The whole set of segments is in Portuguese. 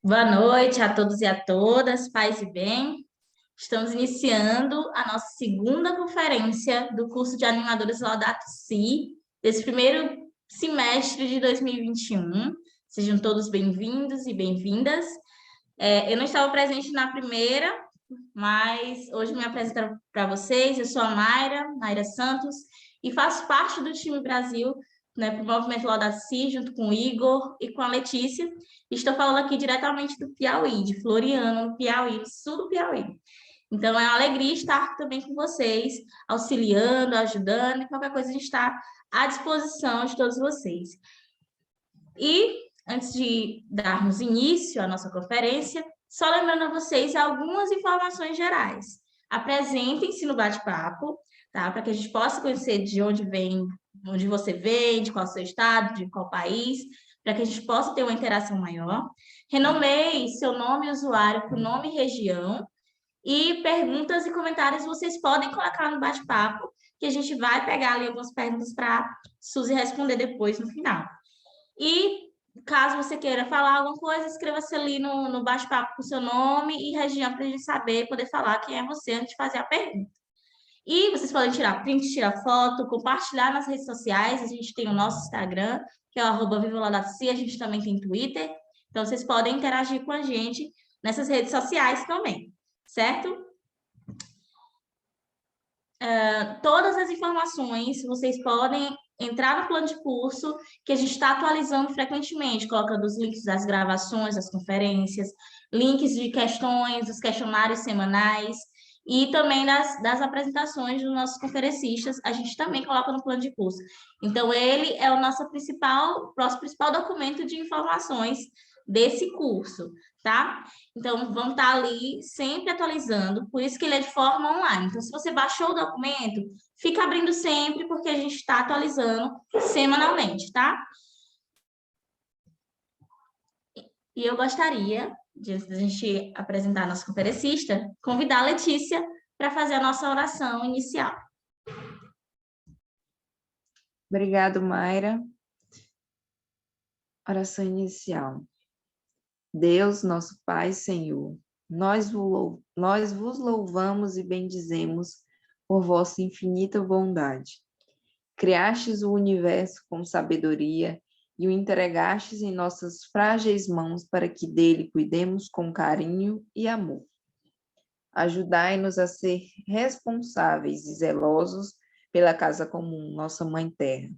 Boa noite a todos e a todas, paz e bem. Estamos iniciando a nossa segunda conferência do curso de Animadores Laudato Si, desse primeiro semestre de 2021. Sejam todos bem-vindos e bem-vindas. Eu não estava presente na primeira, mas hoje me apresento para vocês. Eu sou a Mayra Santos, e faço parte do time Brasil, né, para o Movimento Laudato Si, junto com o Igor e com a Letícia. Estou falando aqui diretamente do Piauí, de Floriano, no Piauí, no sul do Piauí. Então, é uma alegria estar também com vocês, auxiliando, ajudando, e qualquer coisa a gente está à disposição de todos vocês. E, antes de darmos início à nossa conferência, só lembrando a vocês algumas informações gerais. Apresentem-se no bate-papo, tá? Para que a gente possa conhecer de onde vem, onde você vem, de qual seu estado, de qual país, para que a gente possa ter uma interação maior. Renomeie seu nome e usuário com nome e região. E perguntas e comentários vocês podem colocar no bate-papo, que a gente vai pegar ali algumas perguntas para Suzy responder depois no final. E caso você queira falar alguma coisa, escreva-se ali no bate-papo com seu nome e região para a gente saber, poder falar quem é você antes de fazer a pergunta. E vocês podem tirar print, tirar foto, compartilhar nas redes sociais. A gente tem o nosso Instagram, que é o @vivalaudato-si. A gente também tem Twitter. Então, vocês podem interagir com a gente nessas redes sociais também, certo? Todas as informações vocês podem entrar no plano de curso, que a gente está atualizando frequentemente, colocando os links das gravações, das conferências, links de questões, os questionários semanais e também das apresentações dos nossos conferencistas, a gente também coloca no plano de curso. Então, ele é o nosso principal documento de informações desse curso, tá? Então, vamos estar ali sempre atualizando, por isso que ele é de forma online. Então, se você baixou o documento, fica abrindo sempre, porque a gente está atualizando semanalmente, tá? E eu gostaria, antes da gente apresentar a nossa conferencista, convidar a Letícia para fazer a nossa oração inicial. Obrigado, Mayra. Oração inicial. Deus, nosso Pai, Senhor, nós vos louvamos e bendizemos por vossa infinita bondade. Criastes o universo com sabedoria e o entregastes em nossas frágeis mãos para que dele cuidemos com carinho e amor. Ajudai-nos a ser responsáveis e zelosos pela casa comum, nossa Mãe Terra.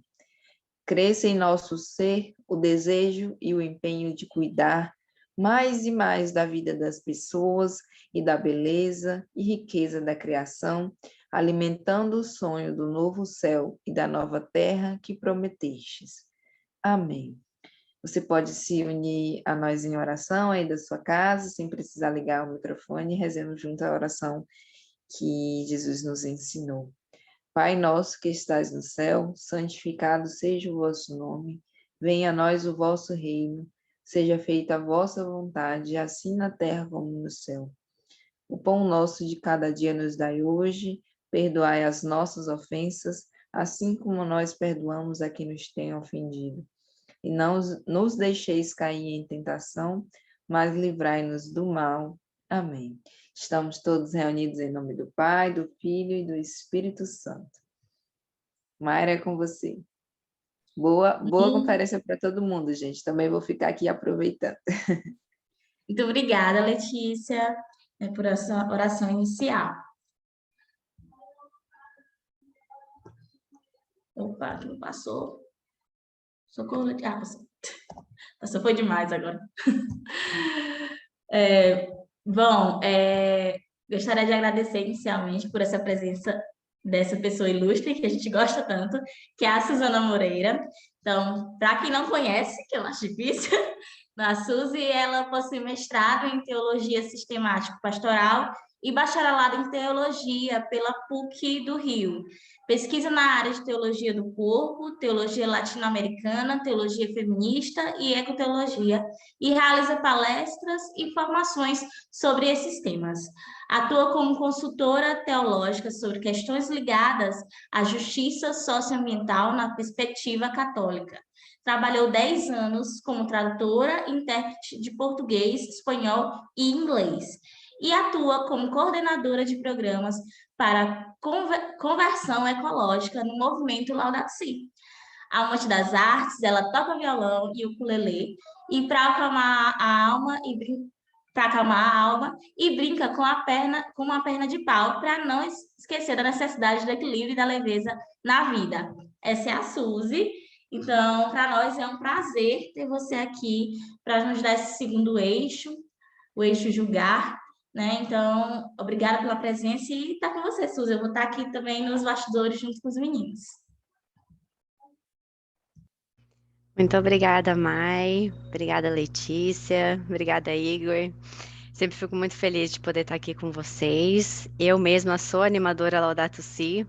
Cresça em nosso ser o desejo e o empenho de cuidar mais e mais da vida das pessoas e da beleza e riqueza da criação, alimentando o sonho do novo céu e da nova terra que prometestes. Amém. Você pode se unir a nós em oração aí da sua casa, sem precisar ligar o microfone, rezando junto à oração que Jesus nos ensinou. Pai nosso que estais no céu, santificado seja o vosso nome, venha a nós o vosso reino, seja feita a vossa vontade, assim na terra como no céu. O pão nosso de cada dia nos dai hoje, perdoai as nossas ofensas, assim como nós perdoamos a quem nos tem ofendido. E não nos deixeis cair em tentação, mas livrai-nos do mal. Amém. Estamos todos reunidos em nome do Pai, do Filho e do Espírito Santo. Mayra, é com você. Boa conferência para todo mundo, gente. Também vou ficar aqui aproveitando. Muito obrigada, Letícia, por essa oração inicial. Opa, não passou. Socorro, Letícia. Passou, foi demais agora. Gostaria de agradecer inicialmente por essa presença dessa pessoa ilustre que a gente gosta tanto, que é a Suzana Moreira. Então, para quem não conhece, que eu acho difícil, a Suzy, ela possui mestrado em Teologia Sistemático-Pastoral e bacharelado em Teologia pela PUC do Rio. Pesquisa na área de Teologia do Corpo, Teologia Latino-Americana, Teologia Feminista e Ecoteologia, e realiza palestras e formações sobre esses temas. Atua como consultora teológica sobre questões ligadas à justiça socioambiental na perspectiva católica. Trabalhou 10 anos como tradutora e intérprete de português, espanhol e inglês. E atua como coordenadora de programas para conversão ecológica no movimento Laudato Si. Amante das artes, ela toca violão e ukulele e para acalmar a alma brinca com uma perna de pau para não esquecer da necessidade do equilíbrio e da leveza na vida. Essa é a Suzy. Então, para nós é um prazer ter você aqui para nos dar esse segundo eixo, o eixo julgar, né? Então, obrigada pela presença e tá com você, Suzy. Eu vou estar aqui também nos bastidores junto com os meninos. Muito obrigada, Mai. Obrigada, Letícia. Obrigada, Igor. Sempre fico muito feliz de poder estar aqui com vocês. Eu mesma sou animadora Laudato Si,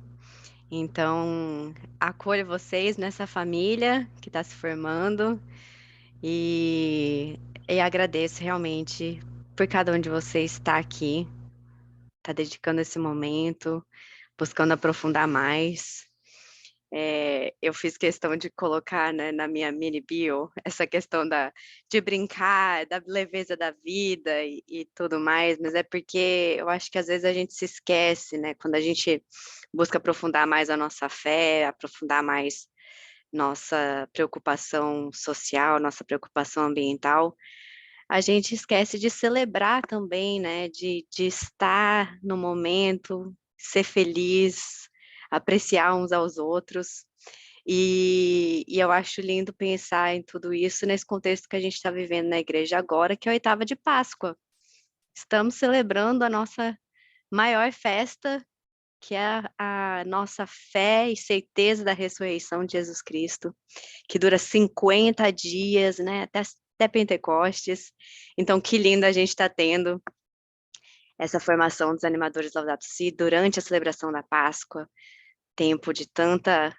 então acolho vocês nessa família que está se formando e agradeço realmente por cada um de vocês estar aqui, estar dedicando esse momento, buscando aprofundar mais. Eu fiz questão de colocar, né, na minha mini bio essa questão de brincar, da leveza da vida e tudo mais, mas é porque eu acho que às vezes a gente se esquece, né, quando a gente busca aprofundar mais a nossa fé, aprofundar mais nossa preocupação social, nossa preocupação ambiental, a gente esquece de celebrar também, né, de estar no momento, ser feliz, apreciar uns aos outros. E eu acho lindo pensar em tudo isso nesse contexto que a gente está vivendo na igreja agora, que é a oitava de Páscoa. Estamos celebrando a nossa maior festa, que é a nossa fé e certeza da ressurreição de Jesus Cristo, que dura 50 dias, né, até Pentecostes. Então, que lindo a gente está tendo essa formação dos animadores Laudato Si durante a celebração da Páscoa, tempo de tanta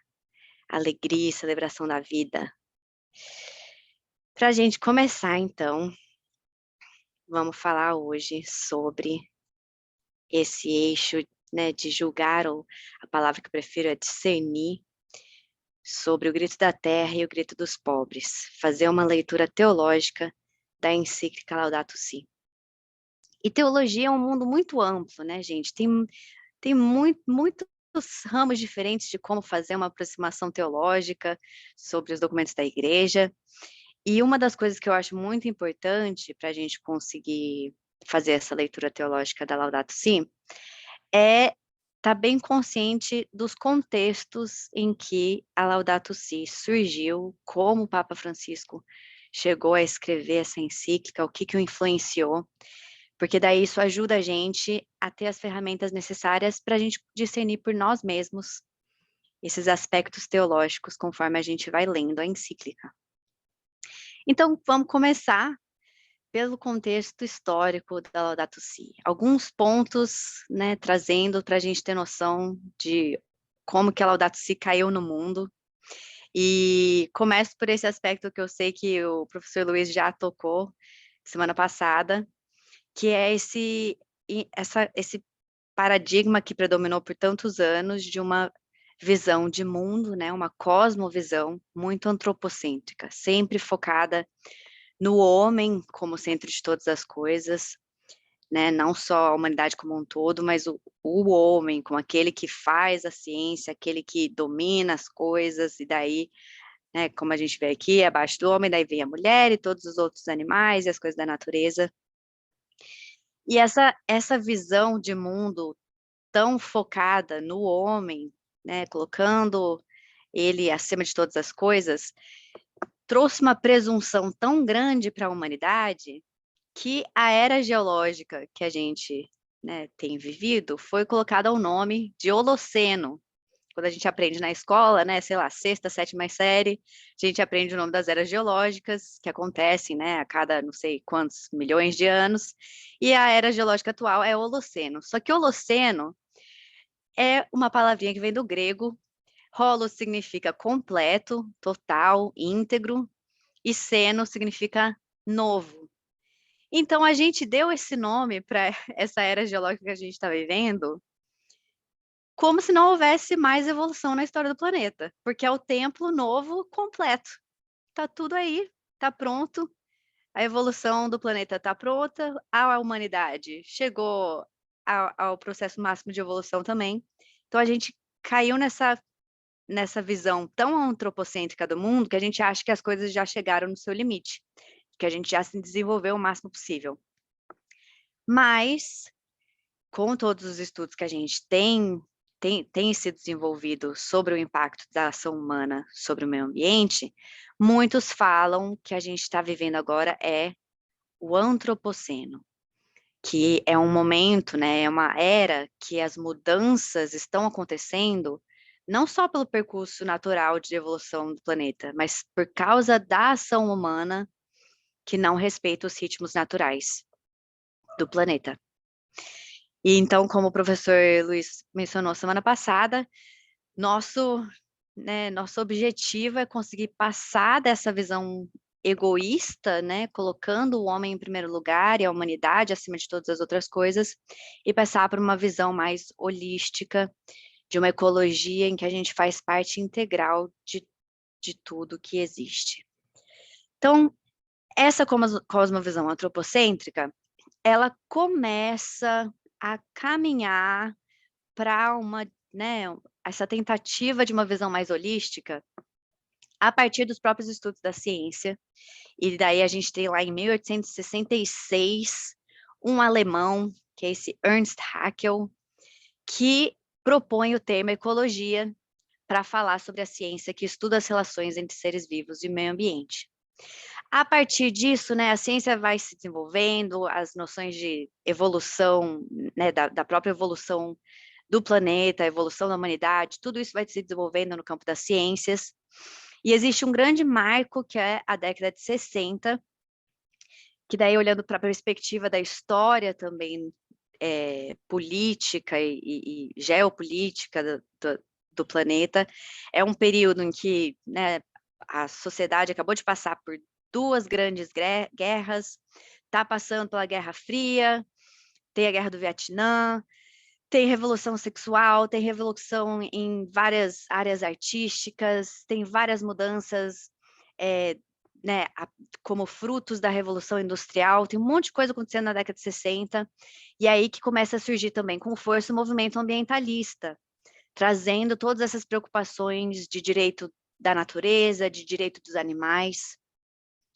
alegria e celebração da vida. Para a gente começar, então, vamos falar hoje sobre esse eixo, né, de julgar, ou a palavra que eu prefiro é discernir, sobre o grito da terra e o grito dos pobres, fazer uma leitura teológica da encíclica Laudato Si. E teologia é um mundo muito amplo, né, gente? Tem muitos ramos diferentes de como fazer uma aproximação teológica sobre os documentos da igreja. E uma das coisas que eu acho muito importante para a gente conseguir fazer essa leitura teológica da Laudato Si é estar bem consciente dos contextos em que a Laudato Si surgiu, como o Papa Francisco chegou a escrever essa encíclica, o que o influenciou, porque daí isso ajuda a gente a ter as ferramentas necessárias para a gente discernir por nós mesmos esses aspectos teológicos conforme a gente vai lendo a encíclica. Então, vamos começar pelo contexto histórico da Laudato Si. Alguns pontos, né, trazendo para a gente ter noção de como que a Laudato Si caiu no mundo. E começo por esse aspecto que eu sei que o professor Luiz já tocou semana passada, que é esse paradigma que predominou por tantos anos de uma visão de mundo, né, uma cosmovisão muito antropocêntrica, sempre focada no homem como centro de todas as coisas, né, não só a humanidade como um todo, mas o homem como aquele que faz a ciência, aquele que domina as coisas, e daí, né, como a gente vê aqui, abaixo do homem, daí vem a mulher e todos os outros animais e as coisas da natureza. E essa visão de mundo tão focada no homem, né, colocando ele acima de todas as coisas, trouxe uma presunção tão grande para a humanidade que a era geológica que a gente, né, tem vivido foi colocada ao nome de Holoceno. Quando a gente aprende na escola, né, sei lá, sexta, sétima série, a gente aprende o nome das eras geológicas que acontecem, né, a cada não sei quantos milhões de anos, e a era geológica atual é Holoceno. Só que Holoceno é uma palavrinha que vem do grego. Holos significa completo, total, íntegro, e seno significa novo. Então, a gente deu esse nome para essa era geológica que a gente está vivendo, como se não houvesse mais evolução na história do planeta, porque é o templo novo completo. tá tudo aí, tá pronto. A evolução do planeta está pronta, a humanidade chegou ao processo máximo de evolução também. Então a gente caiu nessa visão tão antropocêntrica do mundo que a gente acha que as coisas já chegaram no seu limite, que a gente já se desenvolveu o máximo possível. Mas, com todos os estudos que a gente tem sido desenvolvido sobre o impacto da ação humana sobre o meio ambiente, muitos falam que a gente está vivendo agora é o antropoceno, que é um momento, né, é uma era que as mudanças estão acontecendo não só pelo percurso natural de evolução do planeta, mas por causa da ação humana que não respeita os ritmos naturais do planeta. E então, como o professor Luiz mencionou semana passada, nosso objetivo é conseguir passar dessa visão egoísta, né, colocando o homem em primeiro lugar e a humanidade acima de todas as outras coisas, e passar para uma visão mais holística, de uma ecologia em que a gente faz parte integral de tudo que existe. Então, essa cosmovisão antropocêntrica, ela começa a caminhar para essa tentativa de uma visão mais holística a partir dos próprios estudos da ciência. E daí a gente tem lá em 1866 um alemão, que é esse Ernst Haeckel, que propõe o termo ecologia para falar sobre a ciência que estuda as relações entre seres vivos e meio ambiente. A partir disso, né, a ciência vai se desenvolvendo, as noções de evolução, né, da própria evolução do planeta, a evolução da humanidade, tudo isso vai se desenvolvendo no campo das ciências. E existe um grande marco, que é a década de 60, que daí, olhando para a perspectiva da história também política e geopolítica do planeta, é um período em que, né, a sociedade acabou de passar por duas grandes guerras, está passando pela Guerra Fria, tem a Guerra do Vietnã, tem revolução sexual, tem revolução em várias áreas artísticas, tem várias mudanças, né, como frutos da Revolução Industrial, tem um monte de coisa acontecendo na década de 60, e aí que começa a surgir também com força o movimento ambientalista, trazendo todas essas preocupações de direito da natureza, de direito dos animais.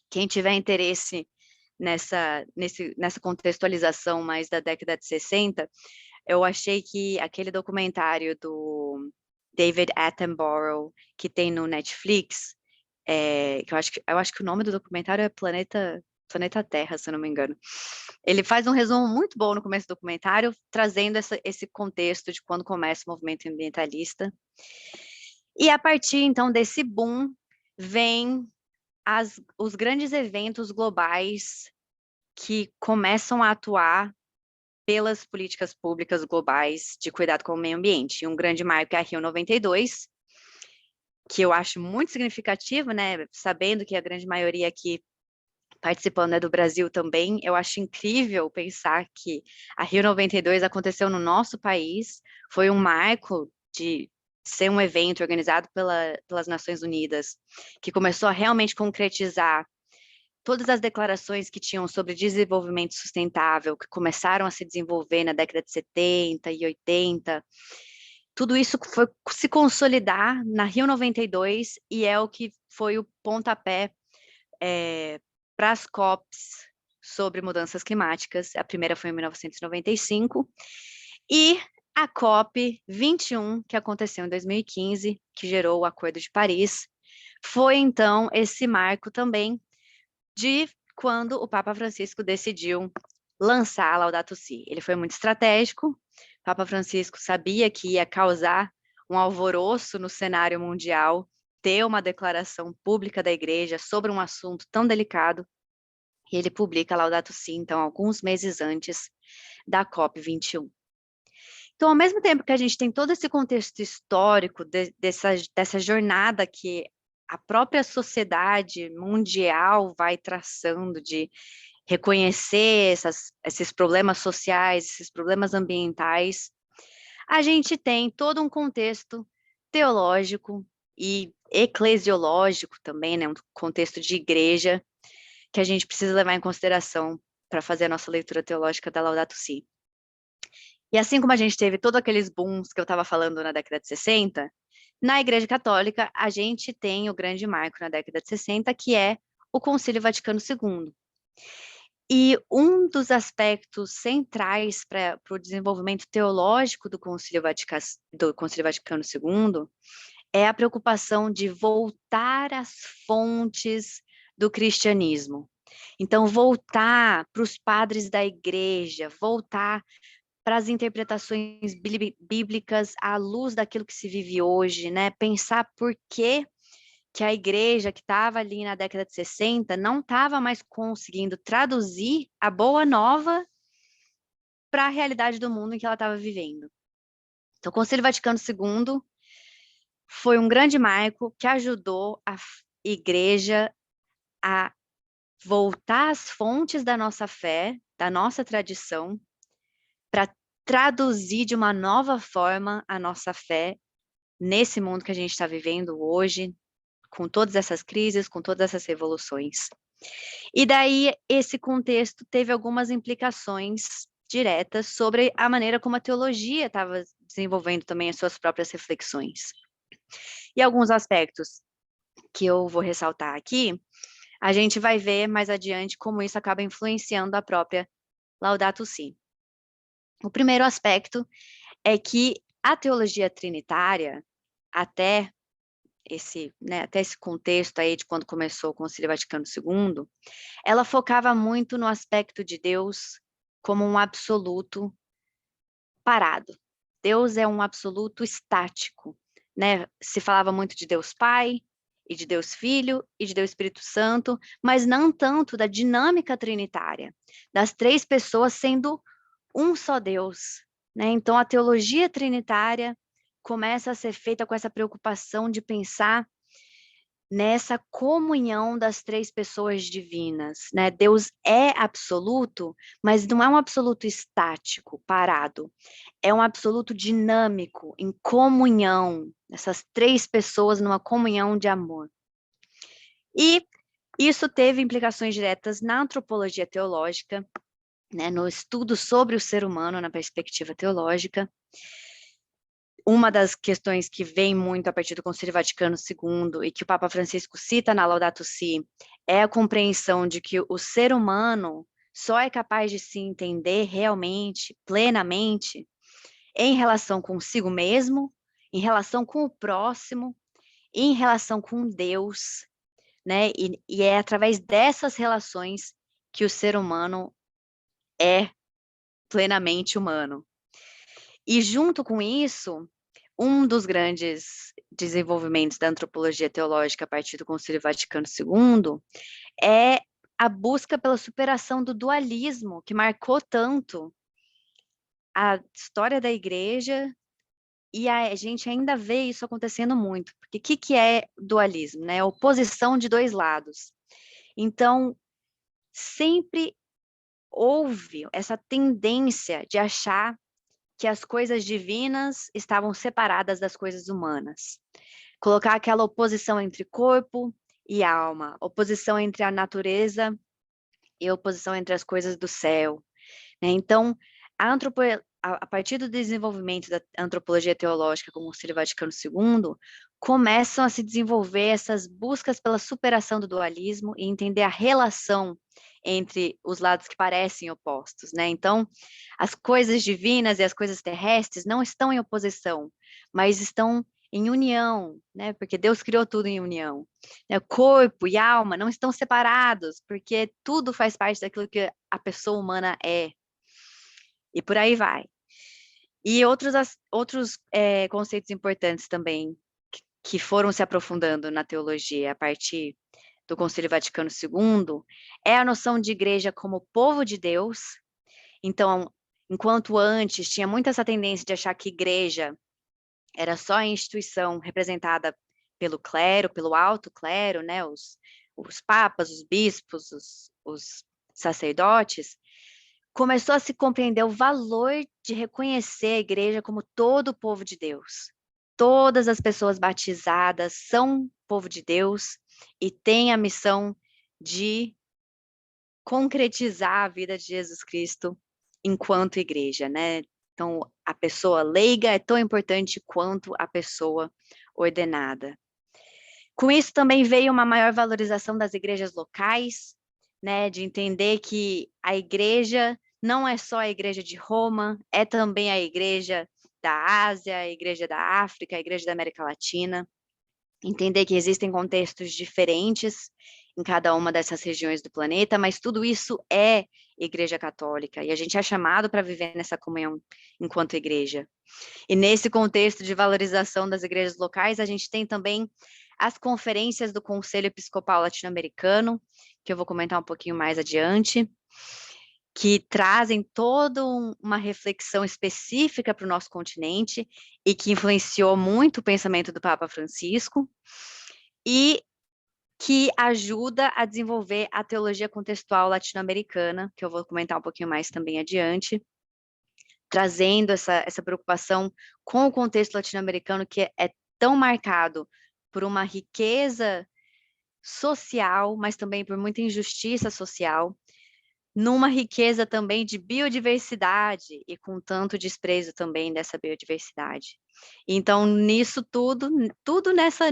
Quem tiver interesse nessa contextualização mais da década de 60, eu achei que aquele documentário do David Attenborough, que tem no Netflix, que eu acho que o nome do documentário é Planeta Terra, se eu não me engano. Ele faz um resumo muito bom no começo do documentário, trazendo esse contexto de quando começa o movimento ambientalista. E a partir, então, desse boom, vem os grandes eventos globais que começam a atuar pelas políticas públicas globais de cuidado com o meio ambiente. E um grande marco é a Rio 92, que eu acho muito significativo, né? Sabendo que a grande maioria aqui participando é do Brasil também, eu acho incrível pensar que a Rio 92 aconteceu no nosso país, foi um marco de ser um evento organizado pelas Nações Unidas, que começou a realmente concretizar todas as declarações que tinham sobre desenvolvimento sustentável, que começaram a se desenvolver na década de 70 e 80, tudo isso foi se consolidar na Rio 92 e é o que foi o pontapé para as COPs sobre mudanças climáticas. A primeira foi em 1995 e a COP 21, que aconteceu em 2015, que gerou o Acordo de Paris, foi então esse marco também de quando o Papa Francisco decidiu lançar a Laudato Si. Ele foi muito estratégico, o Papa Francisco sabia que ia causar um alvoroço no cenário mundial, ter uma declaração pública da igreja sobre um assunto tão delicado, e ele publica a Laudato Si, então, alguns meses antes da COP 21. Então, ao mesmo tempo que a gente tem todo esse contexto histórico dessa jornada que a própria sociedade mundial vai traçando de reconhecer esses problemas sociais, esses problemas ambientais, a gente tem todo um contexto teológico e eclesiológico também, né, um contexto de igreja que a gente precisa levar em consideração para fazer a nossa leitura teológica da Laudato Si. E assim como a gente teve todos aqueles booms que eu estava falando na década de 60, na Igreja Católica a gente tem o grande marco na década de 60, que é o Concílio Vaticano II. E um dos aspectos centrais para o desenvolvimento teológico do Concílio Vaticano II é a preocupação de voltar às fontes do cristianismo. Então, voltar para os padres da igreja, voltar para as interpretações bíblicas à luz daquilo que se vive hoje, né? Pensar por que a igreja que estava ali na década de 60 não estava mais conseguindo traduzir a boa nova para a realidade do mundo em que ela estava vivendo. Então, o Concílio Vaticano II foi um grande marco que ajudou a igreja a voltar às fontes da nossa fé, da nossa tradição, para traduzir de uma nova forma a nossa fé nesse mundo que a gente está vivendo hoje, com todas essas crises, com todas essas revoluções. E daí, esse contexto teve algumas implicações diretas sobre a maneira como a teologia estava desenvolvendo também as suas próprias reflexões. E alguns aspectos que eu vou ressaltar aqui, a gente vai ver mais adiante como isso acaba influenciando a própria Laudato Si. O primeiro aspecto é que a teologia trinitária, até esse contexto aí de quando começou o Concílio Vaticano II, ela focava muito no aspecto de Deus como um absoluto parado. Deus é um absoluto estático, né? Se falava muito de Deus Pai, e de Deus Filho, e de Deus Espírito Santo, mas não tanto da dinâmica trinitária, das três pessoas sendo um só Deus, né? Então, a teologia trinitária começa a ser feita com essa preocupação de pensar nessa comunhão das três pessoas divinas, né? Deus é absoluto, mas não é um absoluto estático, parado. É um absoluto dinâmico, em comunhão, essas três pessoas numa comunhão de amor. E isso teve implicações diretas na antropologia teológica, né, no estudo sobre o ser humano na perspectiva teológica. Uma das questões que vem muito a partir do Concílio Vaticano II e que o Papa Francisco cita na Laudato Si é a compreensão de que o ser humano só é capaz de se entender realmente, plenamente, em relação consigo mesmo, em relação com o próximo, em relação com Deus, né? E é através dessas relações que o ser humano é plenamente humano. E junto com isso, um dos grandes desenvolvimentos da antropologia teológica a partir do Concílio Vaticano II é a busca pela superação do dualismo, que marcou tanto a história da igreja, e a gente ainda vê isso acontecendo muito, porque o que é dualismo, né? É a oposição de dois lados. Então, sempre houve essa tendência de achar que as coisas divinas estavam separadas das coisas humanas. Colocar aquela oposição entre corpo e alma, oposição entre a natureza e oposição entre as coisas do céu, né? Então, a partir do desenvolvimento da antropologia teológica com o Concílio Vaticano II, começam a se desenvolver essas buscas pela superação do dualismo e entender a relação entre os lados que parecem opostos, né? Então, as coisas divinas e as coisas terrestres não estão em oposição, mas estão em união, né? Porque Deus criou tudo em união. Corpo e alma não estão separados, porque tudo faz parte daquilo que a pessoa humana é. E por aí vai. E outros conceitos importantes também que foram se aprofundando na teologia a partir do Concílio Vaticano II é a noção de igreja como povo de Deus. Então, enquanto antes tinha muito essa tendência de achar que igreja era só a instituição representada pelo clero, pelo alto clero, né, os papas, os bispos, os sacerdotes, começou a se compreender o valor de reconhecer a igreja como todo o povo de Deus. todas as pessoas batizadas são povo de Deus e têm a missão de concretizar a vida de Jesus Cristo enquanto igreja, né? Então, a pessoa leiga é tão importante quanto a pessoa ordenada. Com isso também veio uma maior valorização das igrejas locais, né? De entender que a igreja não é só a igreja de Roma, é também a igreja da Ásia, a igreja da África, a igreja da América Latina. Entender que existem contextos diferentes em cada uma dessas regiões do planeta, mas tudo isso é Igreja Católica, e a gente é chamado para viver nessa comunhão enquanto igreja. E nesse contexto de valorização das igrejas locais, a gente tem também as conferências do Conselho Episcopal Latino-Americano, que eu vou comentar um pouquinho mais adiante, que trazem toda uma reflexão específica para o nosso continente e que influenciou muito o pensamento do Papa Francisco e que ajuda a desenvolver a teologia contextual latino-americana, que eu vou comentar um pouquinho mais também adiante, trazendo essa preocupação com o contexto latino-americano que é tão marcado por uma riqueza social, mas também por muita injustiça social, numa riqueza também de biodiversidade e com tanto desprezo também dessa biodiversidade. Então, nisso tudo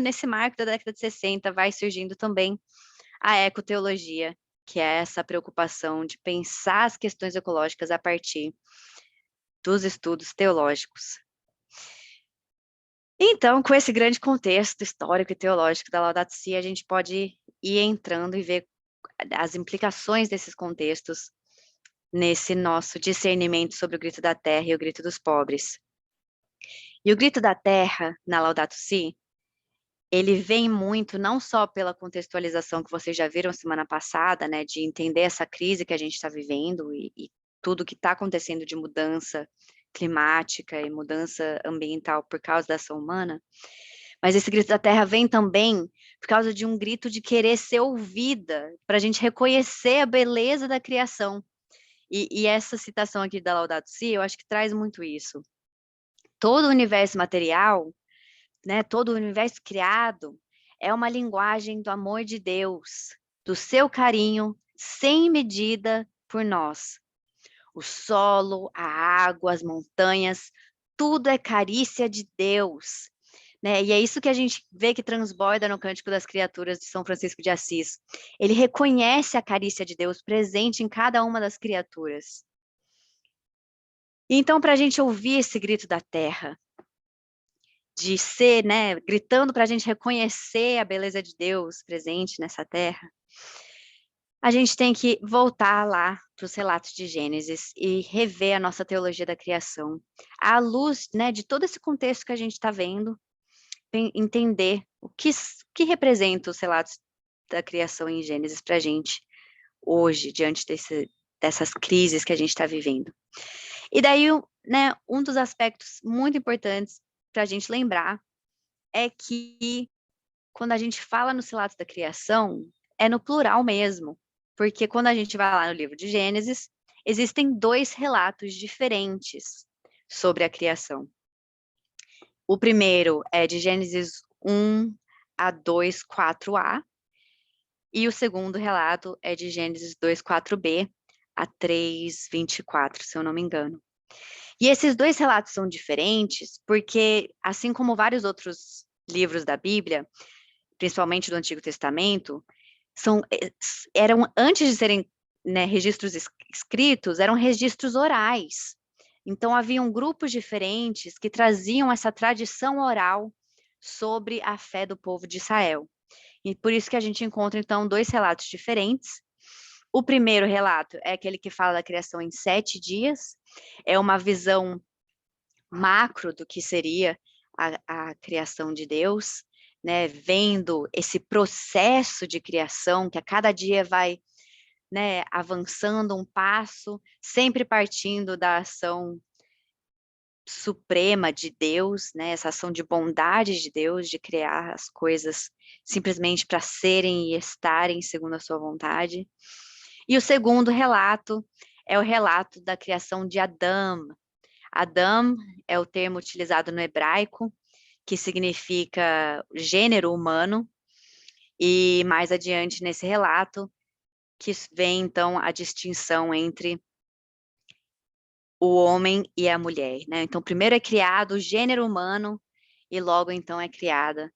nesse marco da década de 60 vai surgindo também a ecoteologia, que é essa preocupação de pensar as questões ecológicas a partir dos estudos teológicos. Então, com esse grande contexto histórico e teológico da Laudato Si, a gente pode ir entrando e ver as implicações desses contextos nesse nosso discernimento sobre o grito da terra e o grito dos pobres. E o grito da terra, na Laudato Si, ele vem muito, não só pela contextualização que vocês já viram semana passada, né, de entender essa crise que a gente está vivendo e tudo que está acontecendo de mudança climática e mudança ambiental por causa da ação humana, mas esse grito da terra vem também por causa de um grito de querer ser ouvida, para a gente reconhecer a beleza da criação. E essa citação aqui da Laudato Si, eu acho que traz muito isso. Todo o universo material, né, todo o universo criado, é uma linguagem do amor de Deus, do seu carinho sem medida por nós. O solo, a água, as montanhas, tudo é carícia de Deus. Né? E é isso que a gente vê que transborda no Cântico das Criaturas de São Francisco de Assis. Ele reconhece a carícia de Deus presente em cada uma das criaturas. Então, para a gente ouvir esse grito da terra, de ser, né, gritando para a gente reconhecer a beleza de Deus presente nessa terra, a gente tem que voltar lá para os relatos de Gênesis e rever a nossa teologia da criação, à luz, né, de todo esse contexto que a gente está vendo, entender o que representa os relatos da criação em Gênesis para a gente hoje, diante dessas crises que a gente está vivendo. E daí, né, um dos aspectos muito importantes para a gente lembrar é que quando a gente fala nos relatos da criação, é no plural mesmo, porque quando a gente vai lá no livro de Gênesis, existem 2 relatos diferentes sobre a criação. O primeiro é de Gênesis 1 a 2, 4a, e o segundo relato é de Gênesis 2, 4b a 3, 24, se eu não me engano. E esses 2 relatos são diferentes porque, assim como vários outros livros da Bíblia, principalmente do Antigo Testamento, eram, antes de serem, né, registros escritos, eram registros orais. Então, haviam grupos diferentes que traziam essa tradição oral sobre a fé do povo de Israel. E por isso que a gente encontra, então, 2 relatos diferentes. O primeiro relato é aquele que fala da criação em 7 dias. É uma visão macro do que seria a criação de Deus, né? Vendo esse processo de criação que a cada dia vai, né, avançando um passo, sempre partindo da ação suprema de Deus, né, essa ação de bondade de Deus, de criar as coisas simplesmente para serem e estarem segundo a sua vontade. E o segundo relato é o relato da criação de Adão. Adão é o termo utilizado no hebraico, que significa gênero humano, e mais adiante nesse relato, que vem então a distinção entre o homem e a mulher, né? Então, primeiro é criado o gênero humano, e logo então é criada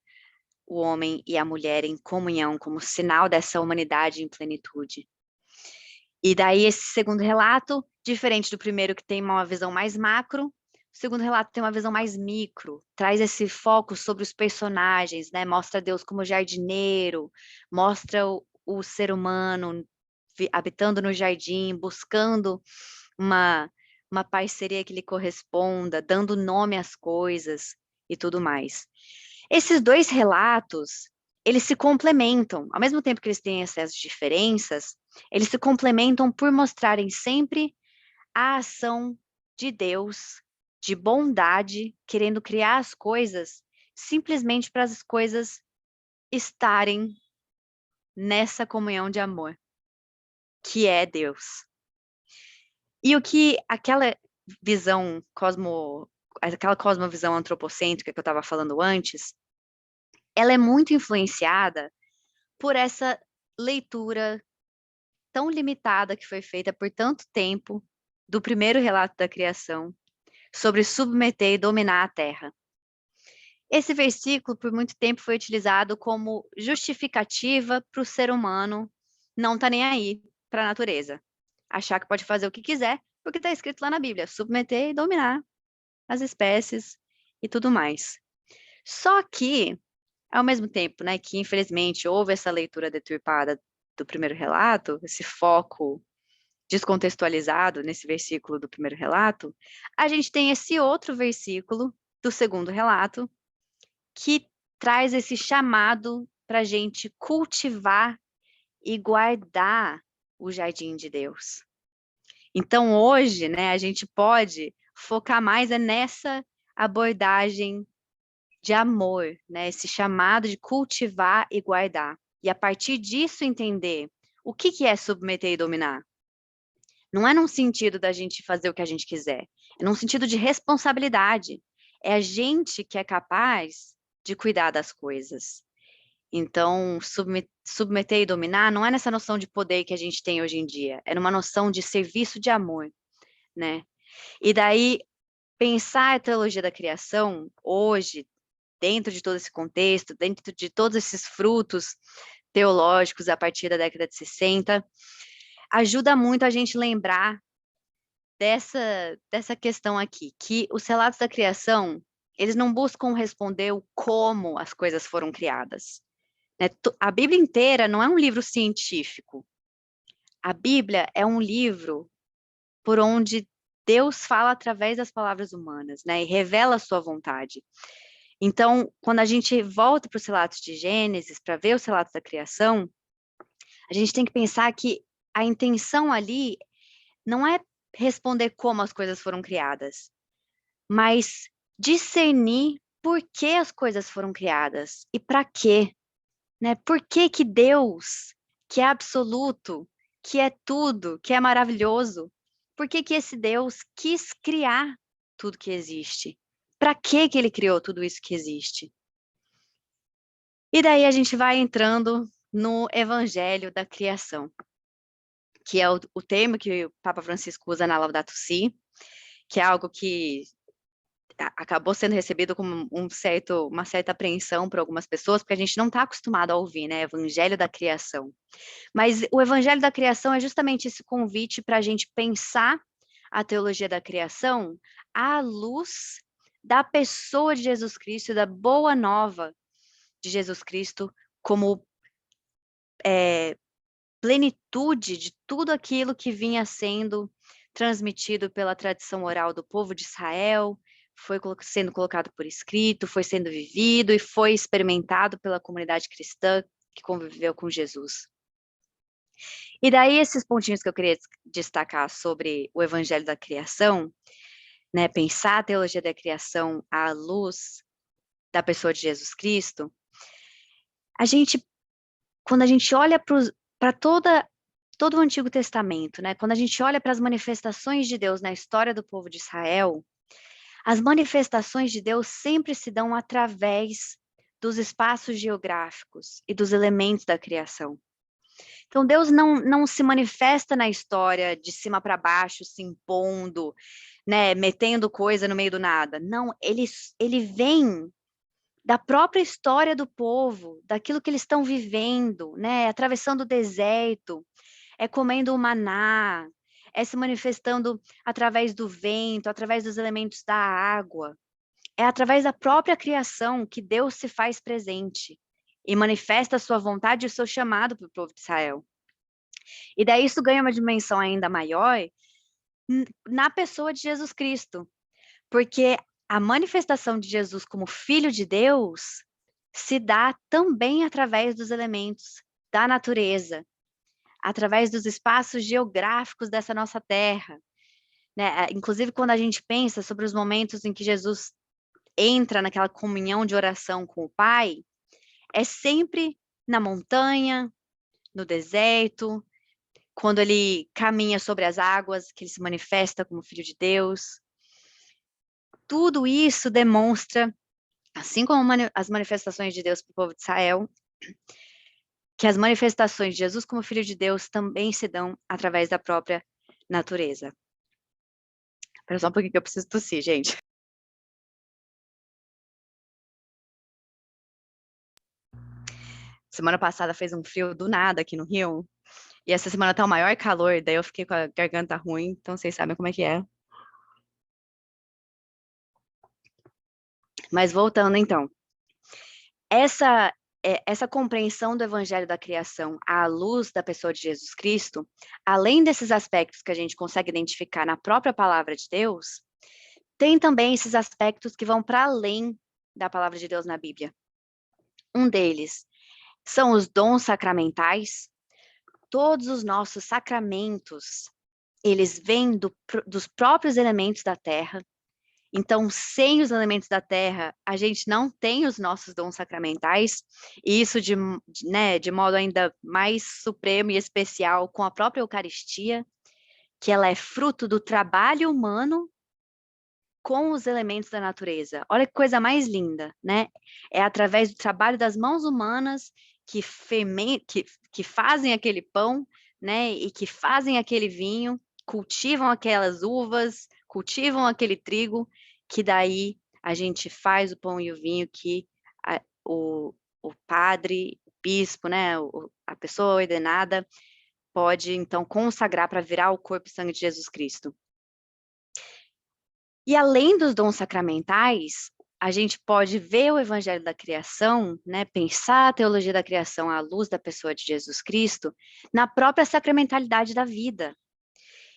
o homem e a mulher em comunhão, como sinal dessa humanidade em plenitude. E daí esse segundo relato, diferente do primeiro que tem uma visão mais macro, o segundo relato tem uma visão mais micro, traz esse foco sobre os personagens, né? Mostra Deus como jardineiro, mostra o ser humano habitando no jardim, buscando uma parceria que lhe corresponda, dando nome às coisas e tudo mais. Esses dois relatos, eles se complementam, ao mesmo tempo que eles têm essas diferenças, eles se complementam por mostrarem sempre a ação de Deus, de bondade, querendo criar as coisas, simplesmente para as coisas estarem nessa comunhão de amor, que é Deus. E o que aquela visão aquela cosmovisão antropocêntrica que eu estava falando antes, ela é muito influenciada por essa leitura tão limitada que foi feita por tanto tempo do primeiro relato da criação, sobre submeter e dominar a terra. Esse versículo, por muito tempo, foi utilizado como justificativa para o ser humano não estar nem aí para a natureza. Achar que pode fazer o que quiser, porque está escrito lá na Bíblia, submeter e dominar as espécies e tudo mais. Só que, ao mesmo tempo, né, que infelizmente houve essa leitura deturpada do primeiro relato, esse foco descontextualizado nesse versículo do primeiro relato, a gente tem esse outro versículo do segundo relato, que traz esse chamado para a gente cultivar e guardar o jardim de Deus. Então, hoje, né, a gente pode focar mais nessa abordagem de amor, né, esse chamado de cultivar e guardar. E a partir disso entender o que é submeter e dominar. Não é num sentido da gente fazer o que a gente quiser, é num sentido de responsabilidade. É a gente que é capaz de cuidar das coisas. Então, submeter e dominar não é nessa noção de poder que a gente tem hoje em dia, é numa noção de serviço de amor, né? E daí, pensar a teologia da criação hoje, dentro de todo esse contexto, dentro de todos esses frutos teológicos a partir da década de 60, ajuda muito a gente lembrar dessa questão aqui, que os relatos da criação, eles não buscam responder o como as coisas foram criadas. Né? A Bíblia inteira não é um livro científico. A Bíblia é um livro por onde Deus fala através das palavras humanas, né? E revela a sua vontade. Então, quando a gente volta para os relatos de Gênesis, para ver os relatos da criação, a gente tem que pensar que a intenção ali não é responder como as coisas foram criadas, mas discernir por que as coisas foram criadas e para quê, né? Por que que Deus, que é absoluto, que é tudo, que é maravilhoso, por que que esse Deus quis criar tudo que existe? Para que que ele criou tudo isso que existe? E daí a gente vai entrando no Evangelho da Criação, que é o termo que o Papa Francisco usa na Laudato Si, que é algo que acabou sendo recebido como uma certa apreensão por algumas pessoas, porque a gente não está acostumado a ouvir, né, Evangelho da Criação. Mas o Evangelho da Criação é justamente esse convite para a gente pensar a teologia da criação à luz da pessoa de Jesus Cristo, da boa nova de Jesus Cristo, como plenitude de tudo aquilo que vinha sendo transmitido pela tradição oral do povo de Israel, foi sendo colocado por escrito, foi sendo vivido e foi experimentado pela comunidade cristã que conviveu com Jesus. E daí esses pontinhos que eu queria destacar sobre o Evangelho da Criação, né, pensar a teologia da criação à luz da pessoa de Jesus Cristo, quando a gente olha para todo o Antigo Testamento, né, quando a gente olha para as manifestações de Deus na história do povo de Israel, As manifestações de Deus sempre se dão através dos espaços geográficos e dos elementos da criação. Então, Deus não se manifesta na história de cima para baixo, se impondo, né, metendo coisa no meio do nada. Não, ele vem da própria história do povo, daquilo que eles estão vivendo, né, atravessando o deserto, comendo o maná, se manifestando através do vento, através dos elementos da água. É através da própria criação que Deus se faz presente e manifesta a sua vontade e o seu chamado para o povo de Israel. E daí isso ganha uma dimensão ainda maior na pessoa de Jesus Cristo, porque a manifestação de Jesus como Filho de Deus se dá também através dos elementos da natureza, através dos espaços geográficos dessa nossa terra, né? Inclusive, quando a gente pensa sobre os momentos em que Jesus entra naquela comunhão de oração com o Pai, é sempre na montanha, no deserto, quando ele caminha sobre as águas, que ele se manifesta como Filho de Deus. Tudo isso demonstra, assim como as manifestações de Deus para o povo de Israel, que as manifestações de Jesus como Filho de Deus também se dão através da própria natureza. Espera só um pouquinho que eu preciso tossir, gente. Semana passada fez um frio do nada aqui no Rio, e essa semana tá o maior calor, daí eu fiquei com a garganta ruim, então vocês sabem como é que é. Mas voltando então, essa compreensão do evangelho da criação à luz da pessoa de Jesus Cristo, além desses aspectos que a gente consegue identificar na própria palavra de Deus, tem também esses aspectos que vão para além da palavra de Deus na Bíblia. Um deles são os dons sacramentais. Todos os nossos sacramentos, eles vêm dos próprios elementos da terra. Então, sem os elementos da terra, a gente não tem os nossos dons sacramentais, e isso de modo ainda mais supremo e especial com a própria Eucaristia, que ela é fruto do trabalho humano com os elementos da natureza. Olha que coisa mais linda, né? É através do trabalho das mãos humanas que fazem aquele pão, né? E que fazem aquele vinho, cultivam aquelas uvas, cultivam aquele trigo, que daí a gente faz o pão e o vinho que o padre, o bispo, né? A pessoa ordenada pode, então, consagrar para virar o corpo e sangue de Jesus Cristo. E além dos dons sacramentais, a gente pode ver o evangelho da criação, né, pensar a teologia da criação à luz da pessoa de Jesus Cristo, na própria sacramentalidade da vida.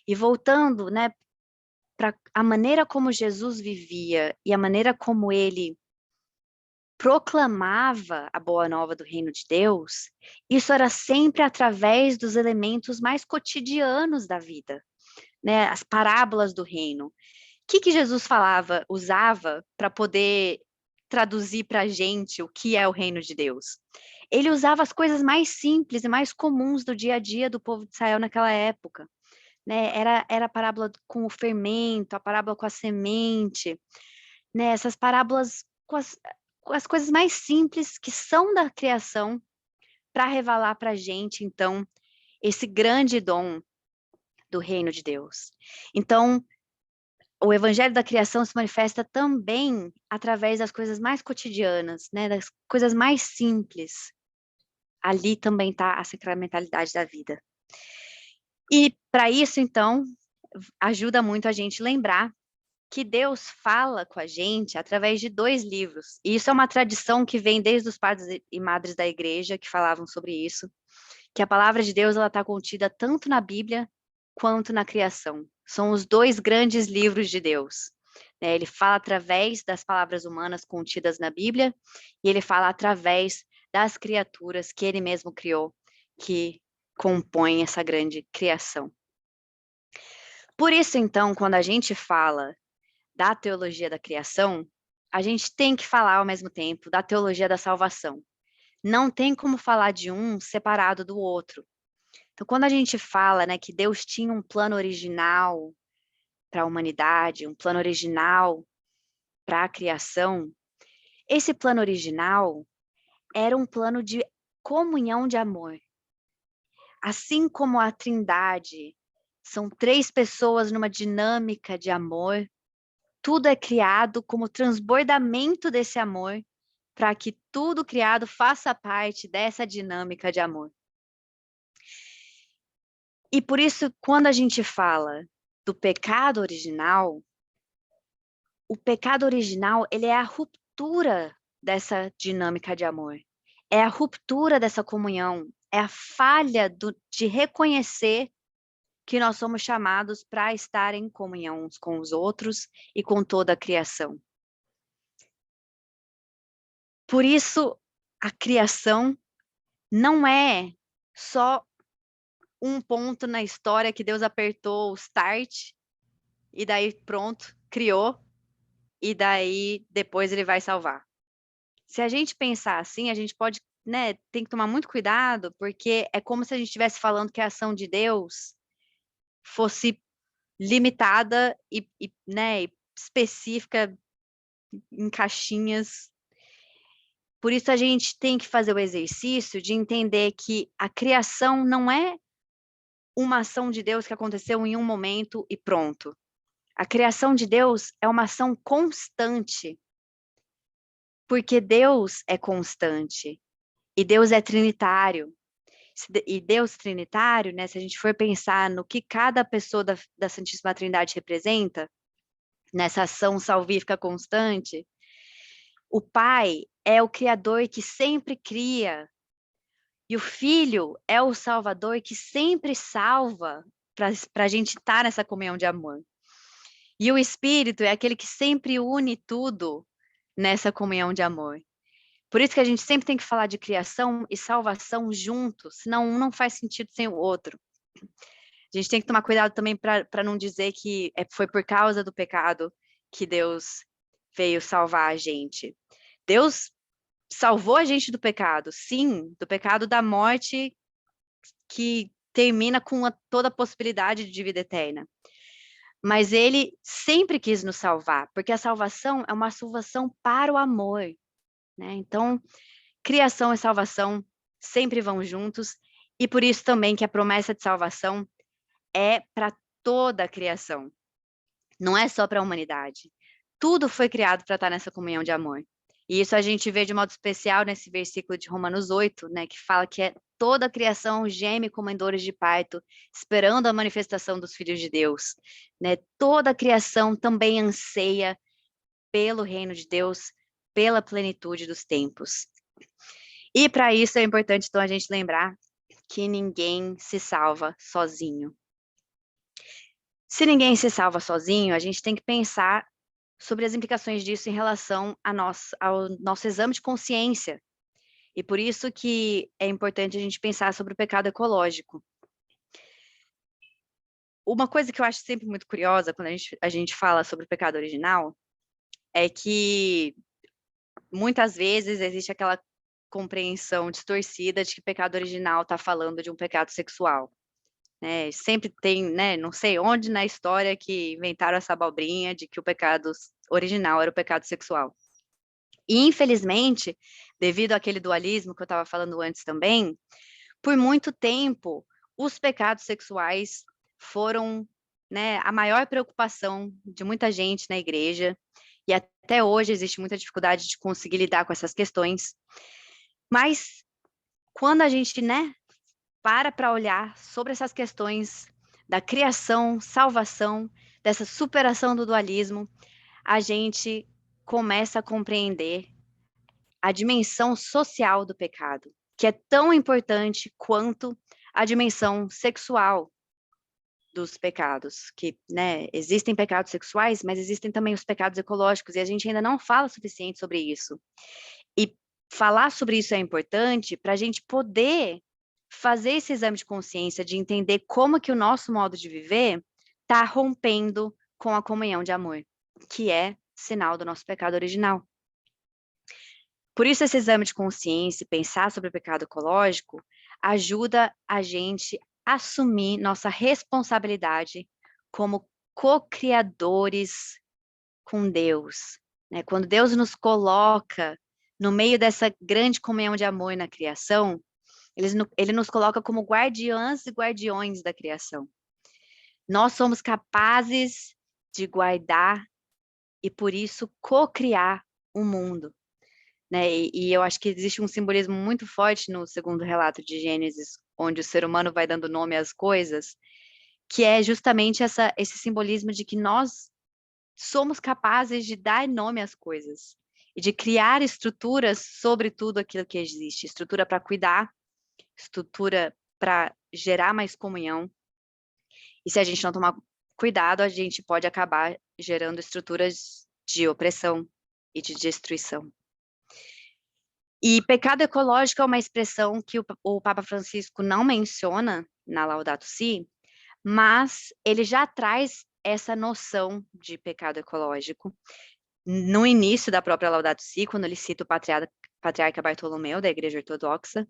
E voltando, né, para a maneira como Jesus vivia e a maneira como ele proclamava a boa nova do reino de Deus, isso era sempre através dos elementos mais cotidianos da vida, né, as parábolas do reino. O que Jesus usava para poder traduzir para a gente o que é o reino de Deus? Ele usava as coisas mais simples e mais comuns do dia a dia do povo de Israel naquela época, né? Era a parábola com o fermento, a parábola com a semente, né? Essas parábolas com as coisas mais simples que são da criação para revelar para a gente, então, esse grande dom do reino de Deus. Então, o evangelho da criação se manifesta também através das coisas mais cotidianas, né, das coisas mais simples. Ali também está a sacramentalidade da vida. E para isso, então, ajuda muito a gente lembrar que Deus fala com a gente através de 2 livros. E isso é uma tradição que vem desde os padres e madres da igreja que falavam sobre isso, que a palavra de Deus ela está contida tanto na Bíblia quanto na criação. São os 2 grandes livros de Deus. Ele fala através das palavras humanas contidas na Bíblia e ele fala através das criaturas que ele mesmo criou, que compõem essa grande criação. Por isso, então, quando a gente fala da teologia da criação, a gente tem que falar ao mesmo tempo da teologia da salvação. Não tem como falar de um separado do outro. Então, quando a gente fala, né, que Deus tinha um plano original para a humanidade, um plano original para a criação, esse plano original era um plano de comunhão de amor. Assim como a Trindade são 3 pessoas numa dinâmica de amor, tudo é criado como transbordamento desse amor, para que tudo criado faça parte dessa dinâmica de amor. E por isso, quando a gente fala do pecado original, o pecado original, ele é a ruptura dessa dinâmica de amor. É a ruptura dessa comunhão, é a falha de reconhecer que nós somos chamados para estar em comunhão uns com os outros e com toda a criação. Por isso, a criação não é só um ponto na história que Deus apertou o start e daí pronto, criou, e daí depois ele vai salvar. Se a gente pensar assim, a gente pode, né, tem que tomar muito cuidado, porque é como se a gente estivesse falando que a ação de Deus fosse limitada né, específica em caixinhas. Por isso a gente tem que fazer o exercício de entender que a criação não é uma ação de Deus que aconteceu em um momento e pronto. A criação de Deus é uma ação constante, porque Deus é constante e Deus é trinitário. E Deus trinitário, né, se a gente for pensar no que cada pessoa da Santíssima Trindade representa, nessa ação salvífica constante, o Pai é o Criador que sempre cria, e o Filho é o Salvador que sempre salva, para a gente estar nessa comunhão de amor. E o Espírito é aquele que sempre une tudo nessa comunhão de amor. Por isso que a gente sempre tem que falar de criação e salvação juntos, senão um não faz sentido sem o outro. A gente tem que tomar cuidado também para não dizer que foi por causa do pecado que Deus veio salvar a gente. Deus salvou a gente do pecado, sim, do pecado da morte que termina com toda a possibilidade de vida eterna. Mas ele sempre quis nos salvar, porque a salvação é uma salvação para o amor, né? Então, criação e salvação sempre vão juntos, e por isso também que a promessa de salvação é para toda a criação, não é só para a humanidade. Tudo foi criado para estar nessa comunhão de amor. E isso a gente vê de modo especial nesse versículo de Romanos 8, né, que fala que toda a criação geme como em dores de parto, esperando a manifestação dos filhos de Deus, né? Toda a criação também anseia pelo reino de Deus, pela plenitude dos tempos. E para isso é importante, então, a gente lembrar que ninguém se salva sozinho. Se ninguém se salva sozinho, a gente tem que pensar sobre as implicações disso em relação ao nosso exame de consciência. E por isso que é importante a gente pensar sobre o pecado ecológico. Uma coisa que eu acho sempre muito curiosa quando a gente fala sobre o pecado original é que muitas vezes existe aquela compreensão distorcida de que pecado original está falando de um pecado sexual. Né? Sempre tem, né, não sei onde na história que inventaram essa abobrinha de que o pecado original era o pecado sexual. E, infelizmente, devido àquele dualismo que eu estava falando antes também, por muito tempo, os pecados sexuais foram, né, a maior preocupação de muita gente na igreja, e até hoje existe muita dificuldade de conseguir lidar com essas questões. Mas, quando a gente, né, para olhar sobre essas questões da criação, salvação, dessa superação do dualismo, a gente começa a compreender a dimensão social do pecado, que é tão importante quanto a dimensão sexual dos pecados, que, né, existem pecados sexuais, mas existem também os pecados ecológicos, e a gente ainda não fala o suficiente sobre isso. E falar sobre isso é importante para a gente poder fazer esse exame de consciência, de entender como que o nosso modo de viver está rompendo com a comunhão de amor, que é sinal do nosso pecado original. Por isso, esse exame de consciência e pensar sobre o pecado ecológico ajuda a gente a assumir nossa responsabilidade como co-criadores com Deus, né? Quando Deus nos coloca no meio dessa grande comunhão de amor na criação, ele nos coloca como guardiãs e guardiões da criação. Nós somos capazes de guardar e, por isso, co-criar o mundo, né? E eu acho que existe um simbolismo muito forte no segundo relato de Gênesis, onde o ser humano vai dando nome às coisas, que é justamente esse simbolismo de que nós somos capazes de dar nome às coisas e de criar estruturas sobre tudo aquilo que existe, estrutura para cuidar, estrutura para gerar mais comunhão. E se a gente não tomar cuidado, a gente pode acabar gerando estruturas de opressão e de destruição. E pecado ecológico é uma expressão que o Papa Francisco não menciona na Laudato Si, mas ele já traz essa noção de pecado ecológico no início da própria Laudato Si, quando ele cita o patriarca Bartolomeu, da Igreja Ortodoxa.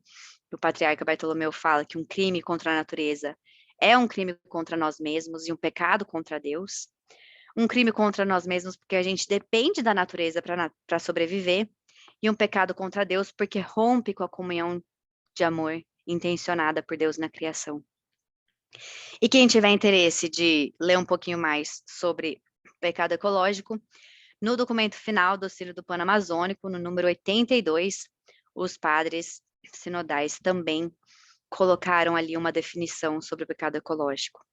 O patriarca Bartolomeu fala que um crime contra a natureza é um crime contra nós mesmos e um pecado contra Deus. Um crime contra nós mesmos porque a gente depende da natureza para sobreviver, e um pecado contra Deus porque rompe com a comunhão de amor intencionada por Deus na criação. E quem tiver interesse de ler um pouquinho mais sobre pecado ecológico, no documento final do Sínodo Pan-Amazônico, no número 82, os padres sinodais também colocaram ali uma definição sobre o pecado ecológico.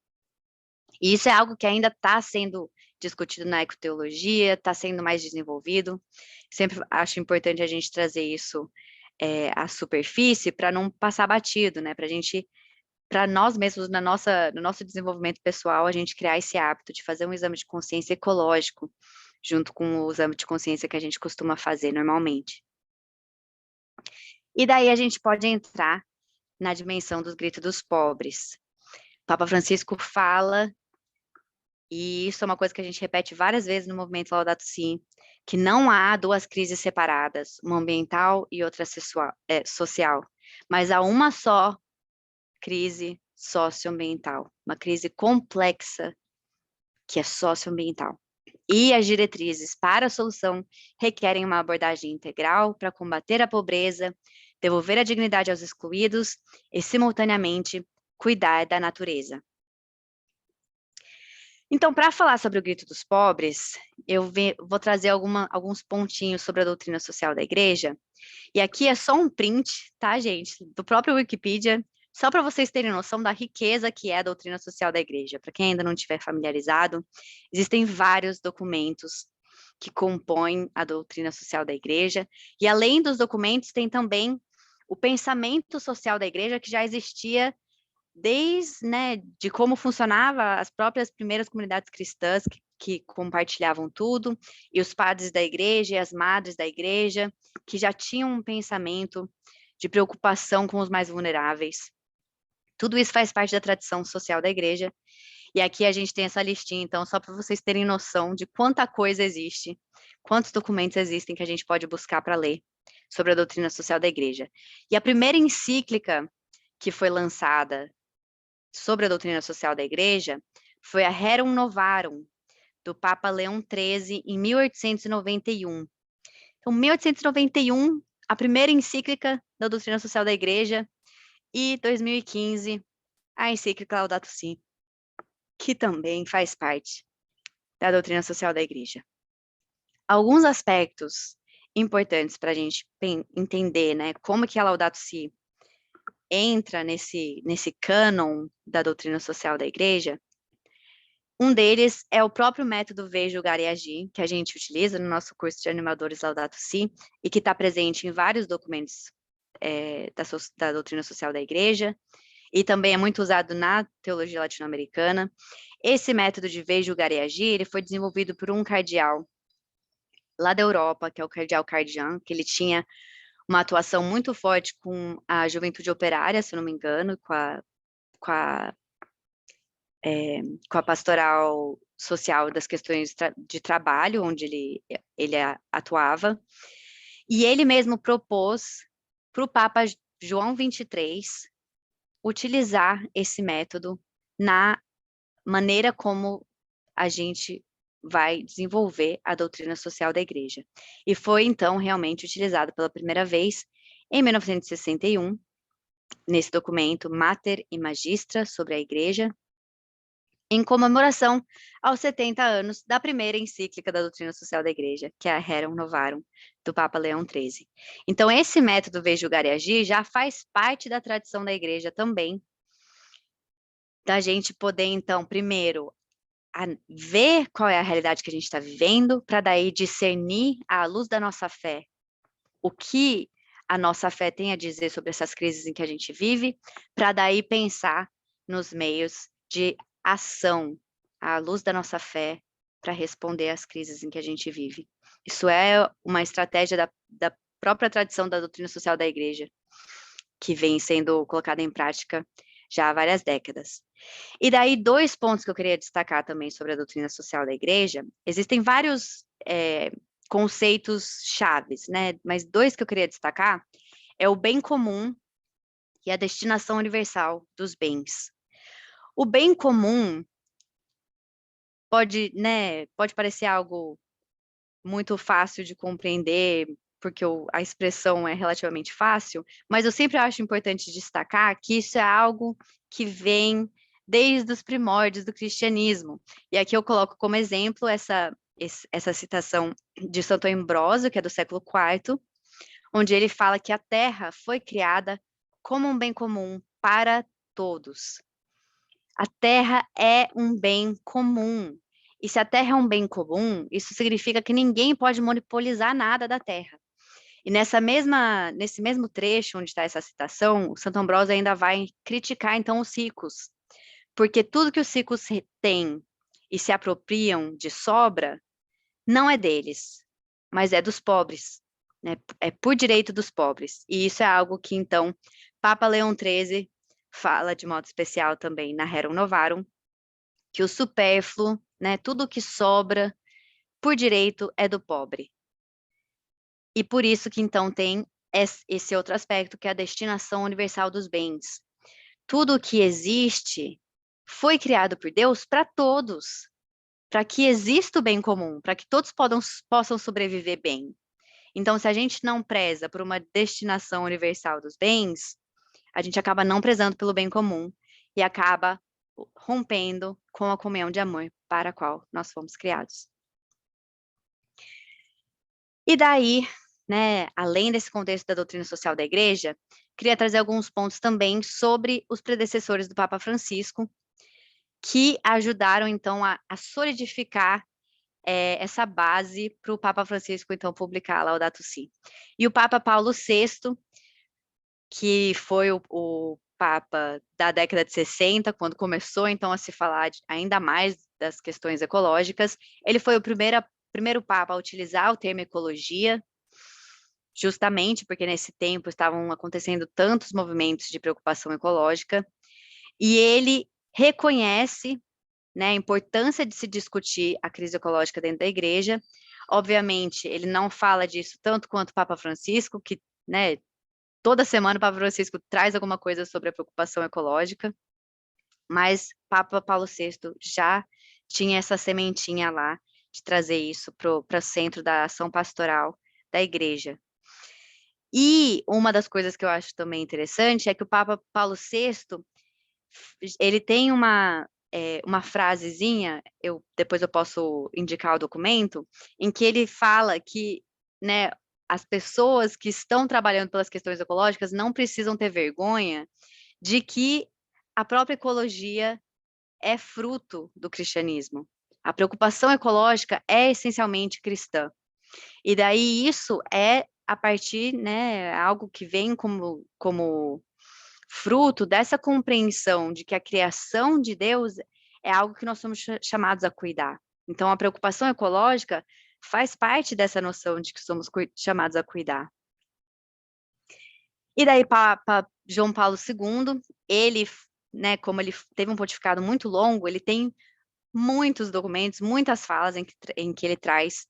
E isso é algo que ainda está sendo discutido na ecoteologia, está sendo mais desenvolvido. Sempre acho importante a gente trazer isso à superfície para não passar batido, né? Para nós mesmos, no nosso desenvolvimento pessoal, a gente criar esse hábito de fazer um exame de consciência ecológico, junto com o exame de consciência que a gente costuma fazer normalmente. E daí a gente pode entrar na dimensão dos gritos dos pobres. O Papa Francisco fala, e isso é uma coisa que a gente repete várias vezes no movimento Laudato Si, que não há duas crises separadas, uma ambiental e outra social, mas há uma só crise socioambiental, uma crise complexa que é socioambiental. E as diretrizes para a solução requerem uma abordagem integral para combater a pobreza, devolver a dignidade aos excluídos e, simultaneamente, cuidar da natureza. Então, para falar sobre o grito dos pobres, eu vou trazer alguns pontinhos sobre a doutrina social da igreja. E aqui é só um print, tá, gente, do próprio Wikipedia, só para vocês terem noção da riqueza que é a doutrina social da igreja. Para quem ainda não estiver familiarizado, existem vários documentos que compõem a doutrina social da igreja. E além dos documentos, tem também o pensamento social da igreja que já existia desde, né, de como funcionava as próprias primeiras comunidades cristãs que compartilhavam tudo, e os padres da igreja e as madres da igreja, que já tinham um pensamento de preocupação com os mais vulneráveis. Tudo isso faz parte da tradição social da igreja, e aqui a gente tem essa listinha, então, só para vocês terem noção de quanta coisa existe, quantos documentos existem que a gente pode buscar para ler sobre a doutrina social da igreja. E a primeira encíclica que foi lançada sobre a doutrina social da igreja foi a Rerum Novarum, do Papa Leão XIII, em 1891. Então, 1891, a primeira encíclica da doutrina social da igreja, e 2015, a encíclica Laudato Si, que também faz parte da doutrina social da igreja. Alguns aspectos importantes para a gente entender, né, como que a Laudato Si entra nesse cânon da doutrina social da igreja. Um deles é o próprio método Ver, Julgar e Agir, que a gente utiliza no nosso curso de animadores Laudato Si, e que está presente em vários documentos da doutrina social da igreja, e também é muito usado na teologia latino-americana. Esse método de Ver, Julgar e Agir, ele foi desenvolvido por um cardeal lá da Europa, que é o cardeal Cardian, que ele tinha uma atuação muito forte com a juventude operária, se não me engano, com a pastoral social das questões de trabalho, onde ele atuava, e ele mesmo propôs para o Papa João XXIII utilizar esse método na maneira como a gente vai desenvolver a doutrina social da Igreja. E foi, então, realmente utilizado pela primeira vez em 1961, nesse documento Mater e Magistra sobre a Igreja, em comemoração aos 70 anos da primeira encíclica da doutrina social da Igreja, que é a Rerum Novarum, do Papa Leão XIII. Então, esse método Ver, Julgar e Agir já faz parte da tradição da Igreja também, da gente poder, então, primeiro, ver qual é a realidade que a gente está vivendo, para daí discernir, à luz da nossa fé, o que a nossa fé tem a dizer sobre essas crises em que a gente vive, para daí pensar nos meios de ação, à luz da nossa fé, para responder às crises em que a gente vive. Isso é uma estratégia da própria tradição da doutrina social da Igreja, que vem sendo colocada em prática já há várias décadas. E daí, 2 pontos que eu queria destacar também sobre a doutrina social da Igreja. Existem vários conceitos chaves, né? Mas 2 que eu queria destacar é o bem comum e a destinação universal dos bens. O bem comum pode parecer algo muito fácil de compreender, porque a expressão é relativamente fácil, mas eu sempre acho importante destacar que isso é algo que vem desde os primórdios do cristianismo. E aqui eu coloco como exemplo essa citação de Santo Ambrósio, que é do século IV, onde ele fala que a terra foi criada como um bem comum para todos. A terra é um bem comum. E se a terra é um bem comum, isso significa que ninguém pode monopolizar nada da terra. E nesse mesmo trecho onde está essa citação, o Santo Ambrósio ainda vai criticar, então, os ricos. Porque tudo que os ricos têm e se apropriam de sobra, não é deles, mas é dos pobres, né? É por direito dos pobres. E isso é algo que, então, Papa Leão XIII fala de modo especial também na Rerum Novarum, que o supérfluo, né, tudo que sobra, por direito, é do pobre. E por isso que, então, tem esse outro aspecto, que é a destinação universal dos bens. Tudo que existe foi criado por Deus para todos, para que exista o bem comum, para que todos possam sobreviver bem. Então, se a gente não preza por uma destinação universal dos bens, a gente acaba não prezando pelo bem comum e acaba rompendo com a comunhão de amor para a qual nós fomos criados. E daí, né, além desse contexto da doutrina social da Igreja, queria trazer alguns pontos também sobre os predecessores do Papa Francisco, que ajudaram, então, a solidificar essa base para o Papa Francisco, então, publicar a Laudato Si. E o Papa Paulo VI, que foi o Papa da década de 60, quando começou, então, a se falar ainda mais das questões ecológicas, ele foi o primeiro Papa a utilizar o termo ecologia, justamente porque nesse tempo estavam acontecendo tantos movimentos de preocupação ecológica, e ele reconhece, né, a importância de se discutir a crise ecológica dentro da Igreja. Obviamente, ele não fala disso tanto quanto o Papa Francisco, que, né, toda semana o Papa Francisco traz alguma coisa sobre a preocupação ecológica, mas Papa Paulo VI já tinha essa sementinha lá de trazer isso para o centro da ação pastoral da Igreja. E uma das coisas que eu acho também interessante é que o Papa Paulo VI, ele tem uma frasezinha, depois eu posso indicar o documento, em que ele fala que, né, as pessoas que estão trabalhando pelas questões ecológicas não precisam ter vergonha de que a própria ecologia é fruto do cristianismo. A preocupação ecológica é essencialmente cristã. E daí isso é a partir, né, algo que vem como fruto dessa compreensão de que a criação de Deus é algo que nós somos chamados a cuidar. Então, a preocupação ecológica faz parte dessa noção de que somos chamados a cuidar. E daí, Papa João Paulo II, ele, né, como ele teve um pontificado muito longo, ele tem muitos documentos, muitas falas em que ele traz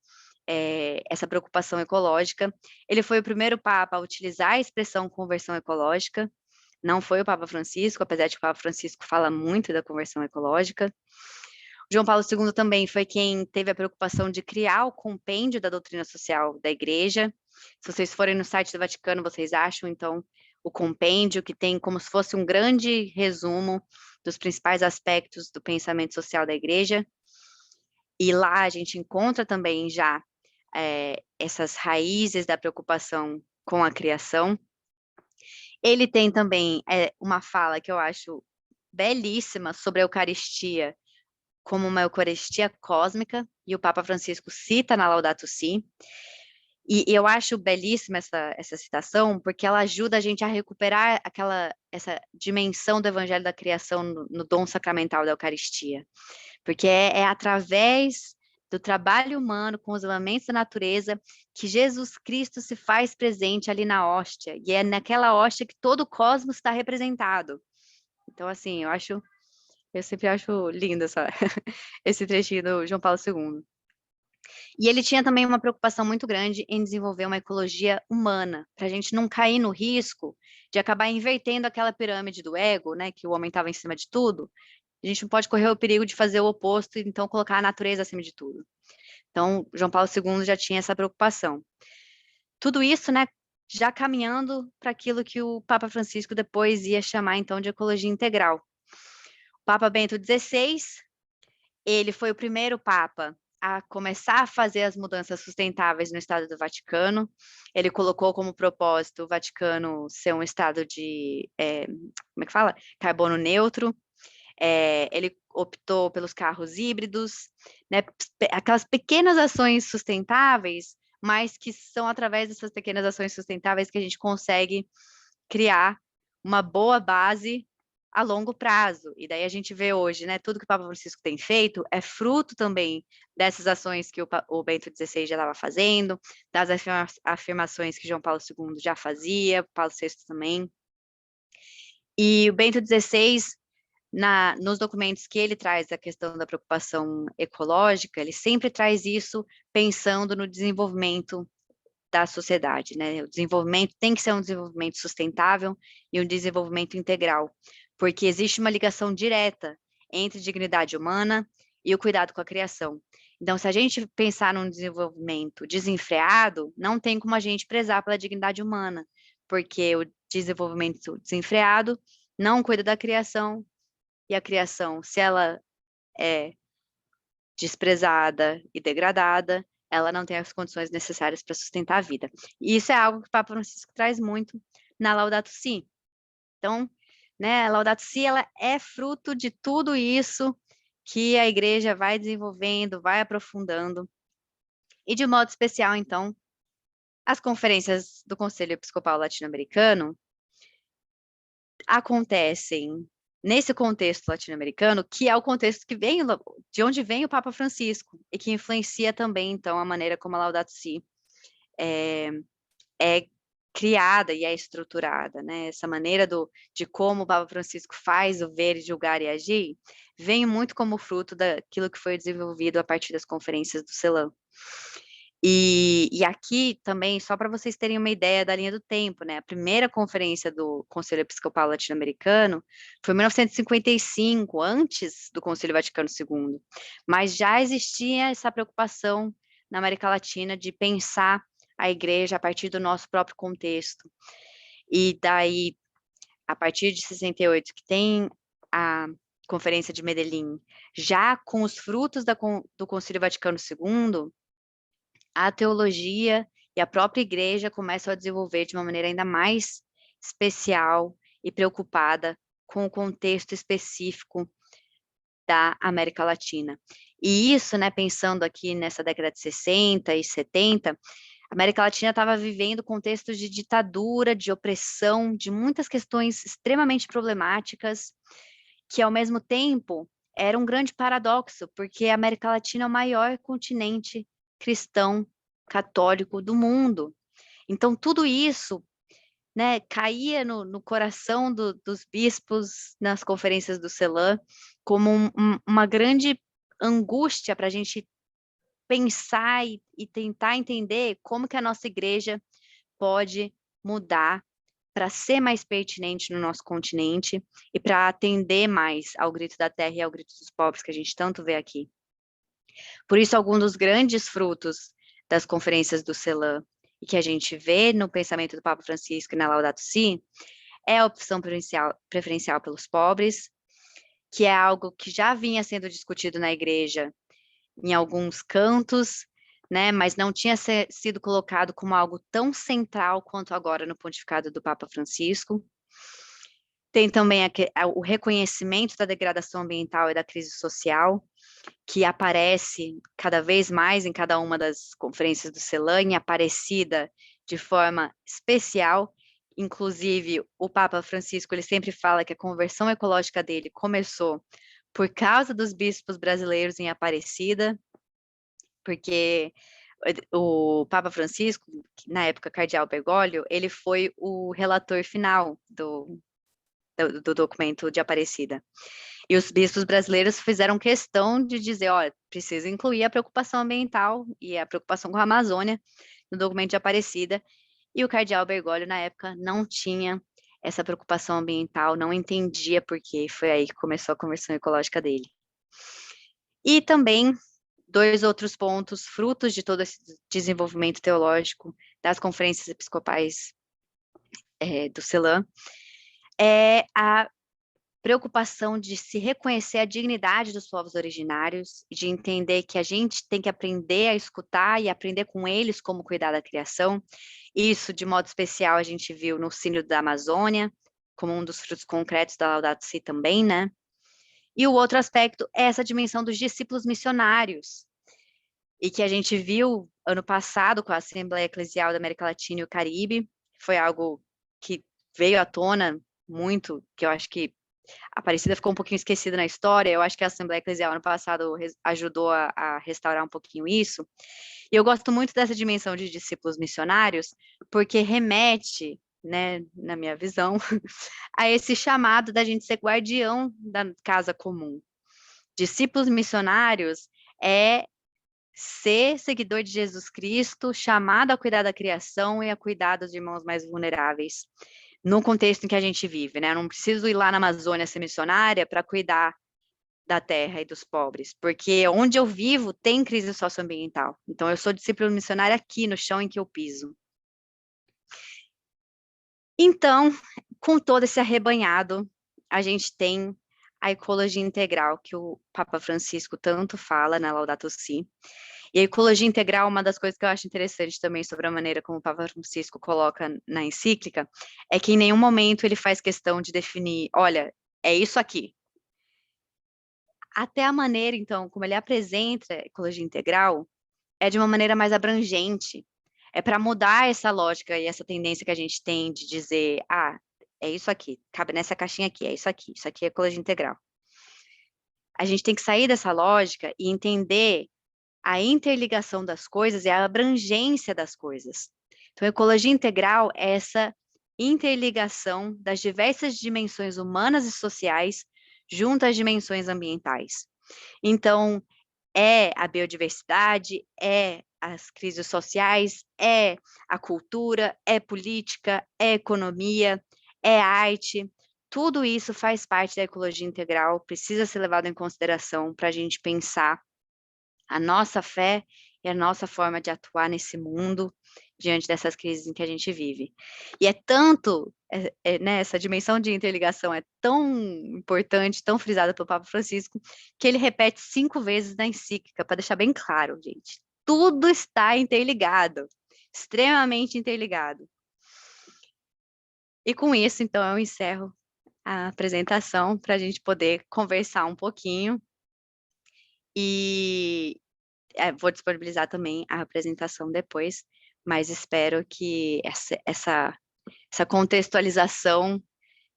essa preocupação ecológica. Ele foi o primeiro Papa a utilizar a expressão conversão ecológica, não foi o Papa Francisco, apesar de que o Papa Francisco fala muito da conversão ecológica. João Paulo II também foi quem teve a preocupação de criar o compêndio da doutrina social da Igreja. Se vocês forem no site do Vaticano, vocês acham, então, o compêndio, que tem como se fosse um grande resumo dos principais aspectos do pensamento social da Igreja. E lá a gente encontra também já essas raízes da preocupação com a criação. Ele tem também uma fala que eu acho belíssima sobre a Eucaristia, como uma Eucaristia cósmica, e o Papa Francisco cita na Laudato Si. E eu acho belíssima essa citação, porque ela ajuda a gente a recuperar essa dimensão do Evangelho da Criação no dom sacramental da Eucaristia. Porque é através do trabalho humano com os elementos da natureza que Jesus Cristo se faz presente ali na hóstia, e é naquela hóstia que todo o cosmos está representado. Então, assim, eu sempre acho lindo esse trechinho do João Paulo II. E ele tinha também uma preocupação muito grande em desenvolver uma ecologia humana, para a gente não cair no risco de acabar invertendo aquela pirâmide do ego, né, que o homem estava em cima de tudo. A gente não pode correr o perigo de fazer o oposto e então colocar a natureza acima de tudo. Então, João Paulo II já tinha essa preocupação. Tudo isso, né, já caminhando para aquilo que o Papa Francisco depois ia chamar, então, de ecologia integral. O Papa Bento XVI, ele foi o primeiro Papa a começar a fazer as mudanças sustentáveis no Estado do Vaticano. Ele colocou como propósito o Vaticano ser um estado de, como é que fala? Carbono neutro. Ele optou pelos carros híbridos, né? Aquelas pequenas ações sustentáveis, mas que são através dessas pequenas ações sustentáveis que a gente consegue criar uma boa base a longo prazo. E daí a gente vê hoje, né, tudo que o Papa Francisco tem feito é fruto também dessas ações que o Bento XVI já estava fazendo, das afirmações que João Paulo II já fazia, Paulo VI também. E o Bento XVI, nos documentos que ele traz a questão da preocupação ecológica, ele sempre traz isso pensando no desenvolvimento da sociedade, né? O desenvolvimento tem que ser um desenvolvimento sustentável e um desenvolvimento integral, porque existe uma ligação direta entre dignidade humana e o cuidado com a criação. Então, se a gente pensar num desenvolvimento desenfreado, não tem como a gente prezar pela dignidade humana, porque o desenvolvimento desenfreado não cuida da criação, e a criação, se ela é desprezada e degradada, ela não tem as condições necessárias para sustentar a vida. E isso é algo que o Papa Francisco traz muito na Laudato Si. Então, né, a Laudato Si, ela é fruto de tudo isso que a igreja vai desenvolvendo, vai aprofundando. E de modo especial, então, as conferências do Conselho Episcopal Latino-Americano acontecem nesse contexto latino-americano, que é o contexto que vem, de onde vem o Papa Francisco, e que influencia também, então, a maneira como a Laudato Si é criada e é estruturada, né? Essa maneira de como o Papa Francisco faz o ver, julgar e agir, vem muito como fruto daquilo que foi desenvolvido a partir das conferências do CELAM. E aqui também, só para vocês terem uma ideia da linha do tempo, né? A primeira conferência do Conselho Episcopal Latino-Americano foi em 1955, antes do Concílio Vaticano II, mas já existia essa preocupação na América Latina de pensar a igreja a partir do nosso próprio contexto. E daí, a partir de 68, que tem a Conferência de Medellín, já com os frutos do Concílio Vaticano II, a teologia e a própria igreja começam a desenvolver de uma maneira ainda mais especial e preocupada com o contexto específico da América Latina. E isso, né, pensando aqui nessa década de 60 e 70, a América Latina estava vivendo contextos de ditadura, de opressão, de muitas questões extremamente problemáticas, que ao mesmo tempo era um grande paradoxo, porque a América Latina é o maior continente cristão católico do mundo. Então, tudo isso, né, caía no coração dos bispos nas conferências do CELAM como uma grande angústia para a gente pensar e tentar entender como que a nossa igreja pode mudar para ser mais pertinente no nosso continente e para atender mais ao grito da terra e ao grito dos pobres que a gente tanto vê aqui. Por isso, alguns dos grandes frutos das conferências do CELAM e que a gente vê no pensamento do Papa Francisco e na Laudato Si é a opção preferencial pelos pobres, que é algo que já vinha sendo discutido na igreja em alguns cantos, né, mas não tinha sido colocado como algo tão central quanto agora no pontificado do Papa Francisco. Tem também o reconhecimento da degradação ambiental e da crise social, que aparece cada vez mais em cada uma das conferências do CELAM, em Aparecida de forma especial. Inclusive, o Papa Francisco, ele sempre fala que a conversão ecológica dele começou por causa dos bispos brasileiros em Aparecida, porque o Papa Francisco, na época cardeal Bergoglio, ele foi o relator final do documento de Aparecida. E os bispos brasileiros fizeram questão de dizer, ó, precisa incluir a preocupação ambiental e a preocupação com a Amazônia no documento de Aparecida, e o cardeal Bergoglio, na época, não tinha essa preocupação ambiental, não entendia por quê, foi aí que começou a conversão ecológica dele. E também, dois outros pontos, frutos de todo esse desenvolvimento teológico das conferências episcopais do CELAM, é a preocupação de se reconhecer a dignidade dos povos originários, de entender que a gente tem que aprender a escutar e aprender com eles como cuidar da criação. Isso, de modo especial, a gente viu no Sínodo da Amazônia, como um dos frutos concretos da Laudato Si também, né? E o outro aspecto é essa dimensão dos discípulos missionários, e que a gente viu ano passado com a Assembleia Eclesial da América Latina e o Caribe, foi algo que veio à tona muito, que eu acho que a Aparecida ficou um pouquinho esquecida na história, eu acho que a Assembleia Eclesial ano passado ajudou a restaurar um pouquinho isso, e eu gosto muito dessa dimensão de discípulos missionários, porque remete, né, na minha visão, a esse chamado da gente ser guardião da casa comum. Discípulos missionários é ser seguidor de Jesus Cristo, chamado a cuidar da criação e a cuidar dos irmãos mais vulneráveis, no contexto em que a gente vive, né? Eu não preciso ir lá na Amazônia ser missionária para cuidar da terra e dos pobres, porque onde eu vivo tem crise socioambiental. Então, eu sou discípulo missionária aqui, no chão em que eu piso. Então, com todo esse arrebanhado, a gente tem a ecologia integral, que o Papa Francisco tanto fala na Laudato Si. E a ecologia integral, uma das coisas que eu acho interessante também sobre a maneira como o Papa Francisco coloca na encíclica, é que em nenhum momento ele faz questão de definir, olha, é isso aqui. Até a maneira, então, como ele apresenta a ecologia integral, é de uma maneira mais abrangente. É para mudar essa lógica e essa tendência que a gente tem de dizer, ah, é isso aqui, cabe nessa caixinha aqui, é isso aqui é ecologia integral. A gente tem que sair dessa lógica e entender a interligação das coisas e a abrangência das coisas. Então, a ecologia integral é essa interligação das diversas dimensões humanas e sociais junto às dimensões ambientais. Então, é a biodiversidade, é as crises sociais, é a cultura, é política, é economia, é arte. Tudo isso faz parte da ecologia integral, precisa ser levado em consideração para a gente pensar a nossa fé e a nossa forma de atuar nesse mundo diante dessas crises em que a gente vive. E é tanto, né, essa dimensão de interligação é tão importante, tão frisada pelo Papa Francisco, que ele repete 5 vezes na encíclica, para deixar bem claro, gente. Tudo está interligado, extremamente interligado. E com isso, então, eu encerro a apresentação para a gente poder conversar um pouquinho. E vou disponibilizar também a apresentação depois, mas espero que essa contextualização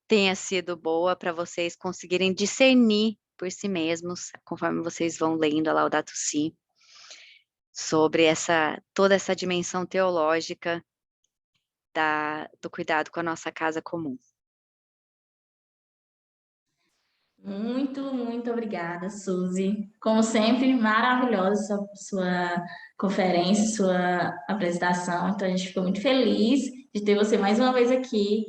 tenha sido boa para vocês conseguirem discernir por si mesmos, conforme vocês vão lendo a Laudato Si, sobre toda essa dimensão teológica do cuidado com a nossa casa comum. Muito, muito obrigada, Suzy. Como sempre, maravilhosa sua conferência, sua apresentação. Então, a gente ficou muito feliz de ter você mais uma vez aqui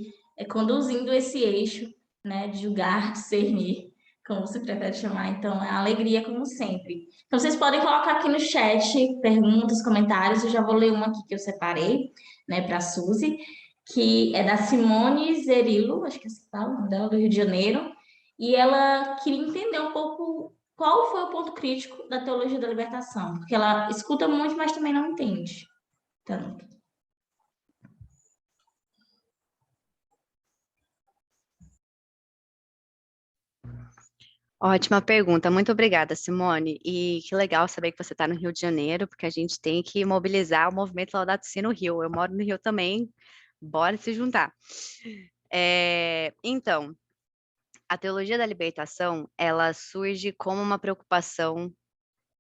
conduzindo esse eixo, né, de julgar, discernir, como você prefere chamar. Então, é uma alegria, como sempre. Então, vocês podem colocar aqui no chat perguntas, comentários. Eu já vou ler uma aqui que eu separei, né, para a Suzy, que é da Simone Zerillo, acho que é esse o nome dela, do Rio de Janeiro. E ela queria entender um pouco qual foi o ponto crítico da teologia da libertação, porque ela escuta muito, mas também não entende tanto. Ótima pergunta, muito obrigada, Simone. E que legal saber que você está no Rio de Janeiro, porque a gente tem que mobilizar o movimento Laudato Si no Rio. Eu moro no Rio também, bora se juntar. Então, a teologia da libertação, ela surge como uma preocupação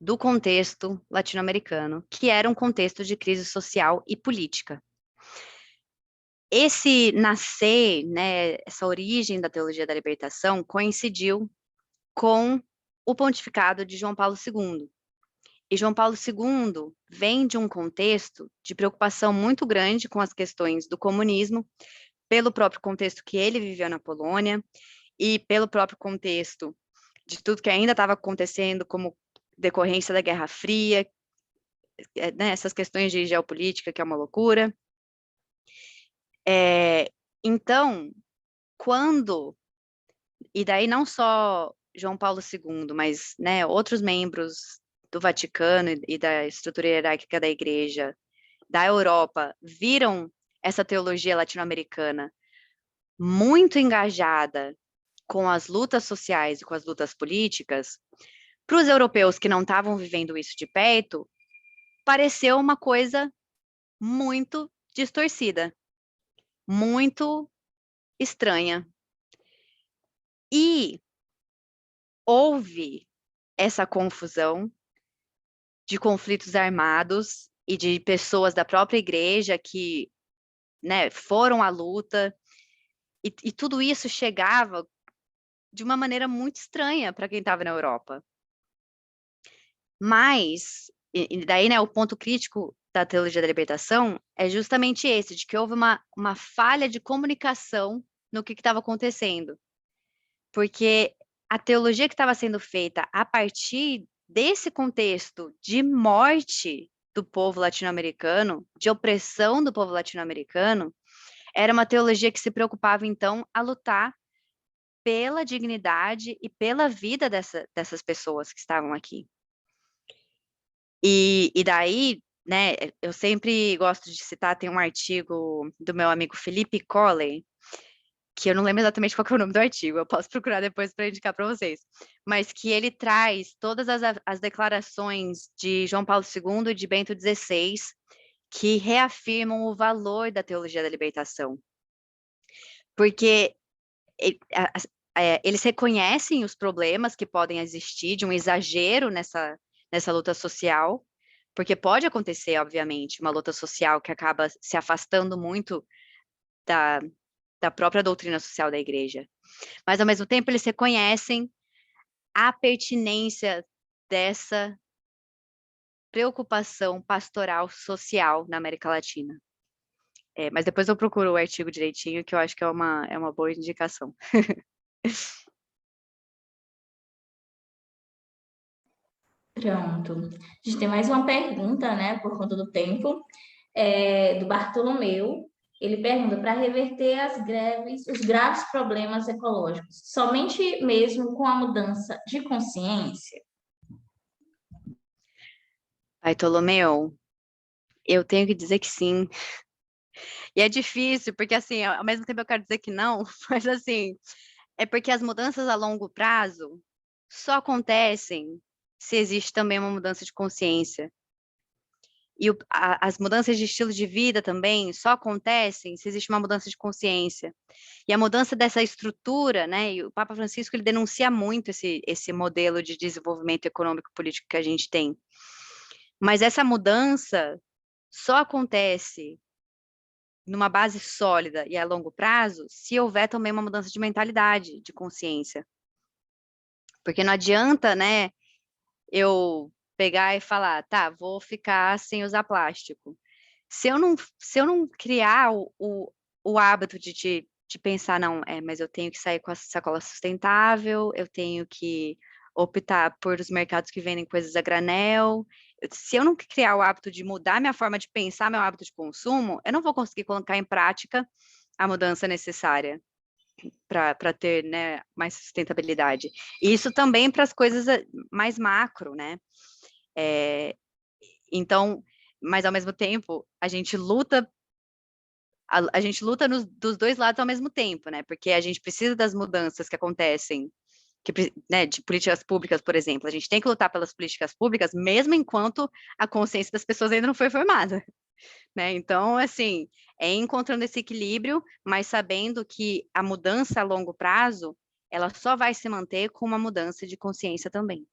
do contexto latino-americano, que era um contexto de crise social e política. Esse nascer, né, essa origem da teologia da libertação coincidiu com o pontificado de João Paulo II. E João Paulo II vem de um contexto de preocupação muito grande com as questões do comunismo, pelo próprio contexto que ele viveu na Polônia e pelo próprio contexto de tudo que ainda estava acontecendo como decorrência da Guerra Fria, né, essas questões de geopolítica, que é uma loucura. Então, e daí não só João Paulo II, mas, né, outros membros do Vaticano e da estrutura hierárquica da Igreja da Europa viram essa teologia latino-americana muito engajada com as lutas sociais e com as lutas políticas. Para os europeus que não estavam vivendo isso de perto, pareceu uma coisa muito distorcida, muito estranha. E houve essa confusão de conflitos armados e de pessoas da própria igreja que, né, foram à luta, e tudo isso chegava de uma maneira muito estranha para quem estava na Europa. Mas, e daí, né, o ponto crítico da teologia da libertação é justamente esse, de que houve uma falha de comunicação no que estava acontecendo. Porque a teologia que estava sendo feita a partir desse contexto de morte do povo latino-americano, de opressão do povo latino-americano, era uma teologia que se preocupava, então, a lutar pela dignidade e pela vida dessas pessoas que estavam aqui. E daí, né, eu sempre gosto de citar, tem um artigo do meu amigo Felipe Colley, que eu não lembro exatamente qual que é o nome do artigo, eu posso procurar depois para indicar para vocês, mas que ele traz todas as declarações de João Paulo II e de Bento XVI, que reafirmam o valor da teologia da libertação. Porque eles reconhecem os problemas que podem existir de um exagero nessa luta social, porque pode acontecer, obviamente, uma luta social que acaba se afastando muito da própria doutrina social da igreja. Mas, ao mesmo tempo, eles reconhecem a pertinência dessa preocupação pastoral social na América Latina. Mas depois eu procuro o artigo direitinho, que eu acho que é uma boa indicação. Pronto. A gente tem mais uma pergunta, né, por conta do tempo, do Bartolomeu. Ele pergunta: para reverter as greves, os graves problemas ecológicos, somente mesmo com a mudança de consciência? Bartolomeu, eu tenho que dizer que sim. E é difícil, porque assim, ao mesmo tempo eu quero dizer que não, mas assim, é porque as mudanças a longo prazo só acontecem se existe também uma mudança de consciência. E as mudanças de estilo de vida também só acontecem se existe uma mudança de consciência. E a mudança dessa estrutura, né? E o Papa Francisco ele denuncia muito esse modelo de desenvolvimento econômico e político que a gente tem. Mas essa mudança só acontece numa base sólida e a longo prazo se houver também uma mudança de mentalidade, de consciência. Porque não adianta, né, eu pegar e falar, tá, vou ficar sem usar plástico. Se eu não criar o hábito de de pensar, não, mas eu tenho que sair com a sacola sustentável, eu tenho que optar por os mercados que vendem coisas a granel. Se eu não criar o hábito de mudar minha forma de pensar, meu hábito de consumo, eu não vou conseguir colocar em prática a mudança necessária para ter, né, mais sustentabilidade. E isso também para as coisas mais macro, né? Então, mas ao mesmo tempo, a gente luta dos dois lados ao mesmo tempo, né? Porque a gente precisa das mudanças que acontecem, né, de políticas públicas, por exemplo. A gente tem que lutar pelas políticas públicas, mesmo enquanto a consciência das pessoas ainda não foi formada, né? Então, assim, encontrando esse equilíbrio, mas sabendo que a mudança a longo prazo, ela só vai se manter com uma mudança de consciência também.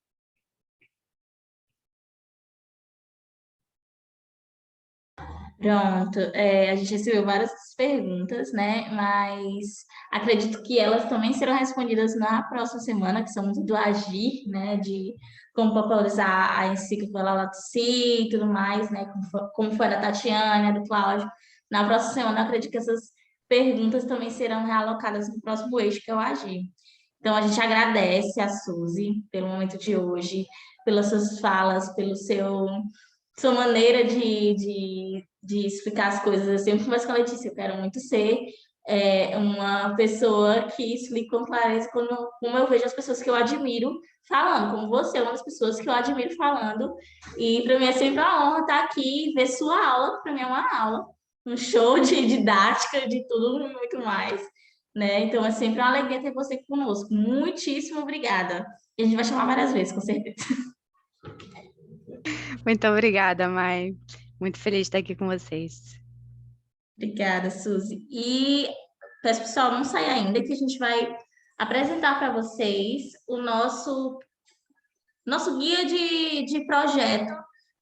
Pronto, a gente recebeu várias perguntas, né? Mas acredito que elas também serão respondidas na próxima semana, que são do Agir, né? De como popularizar a encíclica Laudato Si e tudo mais, né? Como foi da Tatiana, do Cláudio. Na próxima semana, eu acredito que essas perguntas também serão realocadas no próximo eixo, que é o Agir. Então, a gente agradece a Suzy pelo momento de hoje, pelas suas falas, pelo sua maneira de explicar as coisas. Eu sempre converso com a Letícia, eu quero muito ser uma pessoa que explica com clareza como eu vejo as pessoas que eu admiro falando, como você é uma das pessoas que eu admiro falando. E para mim é sempre uma honra estar aqui e ver sua aula, que para mim é uma aula, um show de didática, de tudo e muito mais. Né? Então é sempre uma alegria ter você conosco. Muitíssimo obrigada. E a gente vai chamar várias vezes, com certeza. Muito obrigada, Mai. Muito feliz de estar aqui com vocês. Obrigada, Suzy. E peço, pessoal, não saia ainda, que a gente vai apresentar para vocês o nosso guia de projeto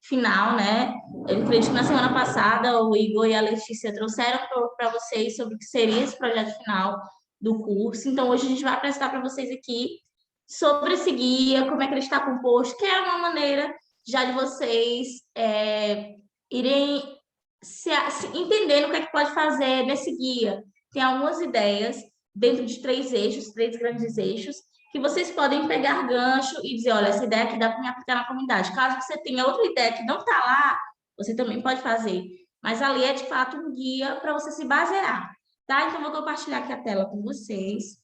final, né? Eu acredito que na semana passada o Igor e a Letícia trouxeram para vocês sobre o que seria esse projeto final do curso. Então, hoje a gente vai apresentar para vocês aqui sobre esse guia, como é que ele está composto, que é uma maneira já de vocês irem se entendendo o que é que pode fazer nesse guia. Tem algumas ideias dentro de três grandes eixos, que vocês podem pegar gancho e dizer, olha, essa ideia aqui dá para me aplicar na comunidade. Caso você tenha outra ideia que não está lá, você também pode fazer. Mas ali é, de fato, um guia para você se basear. Tá? Então, vou compartilhar aqui a tela com vocês.